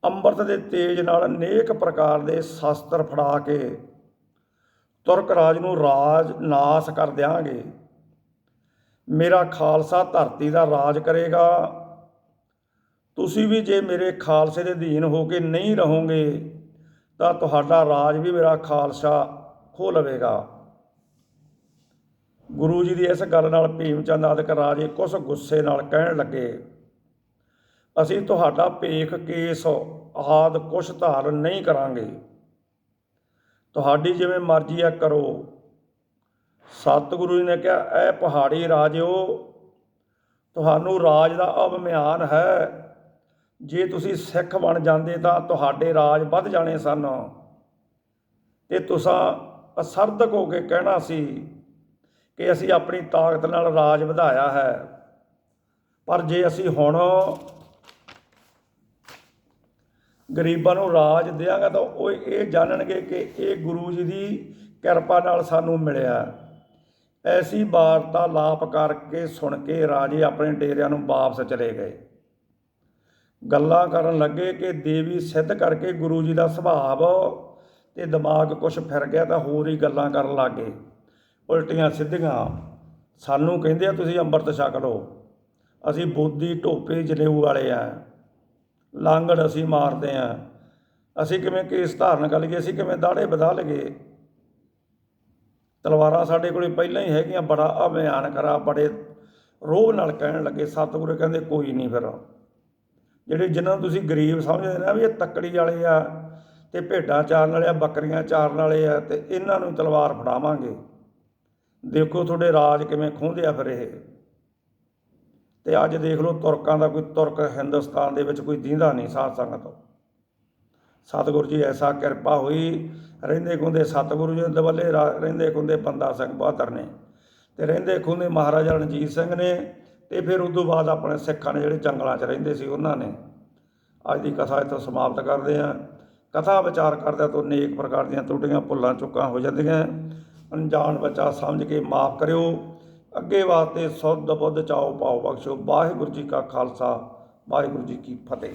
S1: ਅੰਮ੍ਰਿਤ ਦੇ ਤੇਜ ਨਾਲ ਅਨੇਕ ਪ੍ਰਕਾਰ ਦੇ ਸ਼ਸਤਰ ਫੜਾ ਕੇ ਤੁਰਕ ਰਾਜ ਨੂੰ ਰਾਜ ਨਾਸ ਕਰ ਦਿਆਂਗੇ। ਮੇਰਾ ਖਾਲਸਾ ਧਰਤੀ ਦਾ ਰਾਜ ਕਰੇਗਾ। ਤੁਸੀਂ ਵੀ ਜੇ ਮੇਰੇ ਖਾਲਸੇ ਦੇ ਅਧੀਨ ਹੋ ਕੇ ਨਹੀਂ ਰਹੋਗੇ ਤਾਂ ਤੁਹਾਡਾ ਰਾਜ ਵੀ ਮੇਰਾ ਖਾਲਸਾ ਖੋਹ ਲਵੇਗਾ। ਗੁਰੂ ਜੀ ਦੀ ਇਸ ਗੱਲ ਨਾਲ ਭੀਮ ਚੰਦ ਆਦਿਕ ਰਾਜੇ ਕੁਛ ਗੁੱਸੇ ਨਾਲ ਕਹਿਣ ਲੱਗੇ, ਅਸੀਂ ਤੁਹਾਡਾ ਭੇਖ ਕੇਸ ਆਦ ਕੁਛ ਧਾਰਨ ਨਹੀਂ ਕਰਾਂਗੇ, ਤੁਹਾਡੀ ਜਿਵੇਂ ਮਰਜ਼ੀ ਹੈ ਕਰੋ। ਸਤਿਗੁਰੂ ਜੀ ਨੇ ਕਿਹਾ, ਇਹ ਪਹਾੜੀ ਰਾਜਿਓ, ਤੁਹਾਨੂੰ ਰਾਜ ਦਾ ਅਭਿਮਾਨ ਹੈ। ਜੇ ਤੁਸੀਂ ਸਿੱਖ ਬਣ ਜਾਂਦੇ ਤਾਂ ਤੁਹਾਡੇ ਰਾਜ ਵੱਧ ਜਾਣੇ ਸਨ ਤੇ ਤੁਸੀਂ ਅਸਰਦਕ ਹੋ ਕੇ ਕਹਿਣਾ ਸੀ ਕਿ ਅਸੀਂ ਆਪਣੀ ਤਾਕਤ ਨਾਲ ਰਾਜ ਵਧਾਇਆ ਹੈ। ਪਰ ਜੇ ਅਸੀਂ ਹੁਣ ਗਰੀਬਾਂ ਨੂੰ ਰਾਜ ਦਿਆਂਗਾ ਤਾਂ ਉਹ ਇਹ ਜਾਣਨਗੇ ਕਿ ਇਹ ਗੁਰੂ ਜੀ ਦੀ ਕਿਰਪਾ ਨਾਲ ਸਾਨੂੰ ਮਿਲਿਆ। ਐਸੀ ਵਾਰਤਾਲਾਪ ਕਰਕੇ ਸੁਣ ਕੇ ਰਾਜੇ ਆਪਣੇ ਡੇਰਿਆਂ ਨੂੰ ਵਾਪਸ ਚਲੇ ਗਏ। ਗੱਲਾਂ ਕਰਨ ਲੱਗੇ ਕਿ ਦੇਵੀ ਸਿੱਧ ਕਰਕੇ ਗੁਰੂ ਜੀ ਦਾ ਸੁਭਾਵ ਤੇ ਦਿਮਾਗ ਕੁਛ ਫਿਰ ਗਿਆ ਤਾਂ ਹੋਰ ਹੀ ਗੱਲਾਂ ਕਰਨ ਲੱਗ ਗਏ, ਉਲਟੀਆਂ ਸਿੱਧੀਆਂ। ਸਾਨੂੰ ਕਹਿੰਦੇ ਆ ਤੁਸੀਂ ਅੰਮ੍ਰਿਤ ਛਕ ਲਓ, ਅਸੀਂ ਬੋਦੀ ਢੋਪੇ ਜਨੇਊ ਵਾਲੇ ਆ, ਲਾਂਗੜ ਅਸੀਂ ਮਾਰਦੇ ਹਾਂ, ਅਸੀਂ ਕਿਵੇਂ ਕੇਸ ਧਾਰਨ ਕਰ ਲਈਏ, ਅਸੀਂ ਕਿਵੇਂ ਦਾੜੇ ਵਧਾ ਲਈਏ। ਤਲਵਾਰਾਂ ਸਾਡੇ ਕੋਲ ਪਹਿਲਾਂ ਹੀ ਹੈਗੀਆਂ, ਬੜਾ ਅਭਿਆਨ ਕਰਾ, ਬੜੇ ਰੋਹ ਨਾਲ ਕਹਿਣ ਲੱਗੇ। ਸਤਿਗੁਰੂ ਕਹਿੰਦੇ ਕੋਈ ਨਹੀਂ, ਫਿਰ ਜਿਹੜੇ ਜਿਨ੍ਹਾਂ ਨੂੰ ਤੁਸੀਂ ਗਰੀਬ ਸਮਝਦੇ ਨਾ ਵੀ ਇਹ ਤੱਕੜੀ ਵਾਲੇ ਆ ਅਤੇ ਭੇਡਾਂ ਚਾਰਨ ਵਾਲੇ ਆ, ਬੱਕਰੀਆਂ ਚਾਰਨ ਵਾਲੇ ਆ, ਅਤੇ ਇਹਨਾਂ ਨੂੰ ਤਲਵਾਰ ਫੜਾਵਾਂਗੇ। ਦੇਖੋ ਤੁਹਾਡੇ ਰਾਜ ਕਿਵੇਂ ਖੋਹਦੇ ਆ ਫਿਰ ਇਹ। ਅਤੇ ਅੱਜ ਦੇਖ ਲਓ ਤੁਰਕਾਂ ਦਾ ਕੋਈ ਤੁਰਕ ਹਿੰਦੁਸਤਾਨ ਦੇ ਵਿੱਚ ਕੋਈ ਦੀਂਦਾ ਨਹੀਂ ਸਾਧ ਸੰਗਤ। ਸਤਿਗੁਰੂ ਜੀ ਐਸਾ ਕਿਰਪਾ ਹੋਈ, ਰਹਿੰਦੇ ਖੁੰਦੇ ਸਤਿਗੁਰੂ ਜੀ ਦੇ ਵੱਲੇ, ਰਹਿੰਦੇ ਖੁੰਦੇ ਬੰਦਾ ਸਿੰਘ ਬਹਾਦਰ ਨੇ, ਅਤੇ ਰਹਿੰਦੇ ਖੁੰਦੇ ਮਹਾਰਾਜਾ ਰਣਜੀਤ ਸਿੰਘ ਨੇ, ਅਤੇ ਫਿਰ ਉਦੋਂ ਬਾਅਦ ਆਪਣੇ ਸਿੱਖਾਂ ਨੇ ਜਿਹੜੇ ਜੰਗਲਾਂ 'ਚ ਰਹਿੰਦੇ ਸੀ ਉਹਨਾਂ ਨੇ। ਅੱਜ ਦੀ ਕਥਾ ਇੱਥੋਂ ਸਮਾਪਤ ਕਰਦੇ ਹਾਂ। ਕਥਾ ਵਿਚਾਰ ਕਰਦਿਆਂ ਤੋਂ ਅਨੇਕ ਪ੍ਰਕਾਰ ਦੀਆਂ ਤਰੁੱਟੀਆਂ ਭੁੱਲਾਂ ਚੁੱਕਾਂ ਹੋ ਜਾਂਦੀਆਂ। ਅਣਜਾਣ ਬੱਚਾ ਸਮਝ ਕੇ ਮਾਫ਼ ਕਰਿਓ। ਅੱਗੇ ਵਾਸਤੇ ਸੁੱਧ ਬੁੱਧ ਚਾਓ ਪਾਓ ਬਖਸ਼ੋ। ਵਾਹਿਗੁਰੂ ਜੀ ਕਾ ਖਾਲਸਾ, ਵਾਹਿਗੁਰੂ ਜੀ ਕੀ ਫਤਿਹ।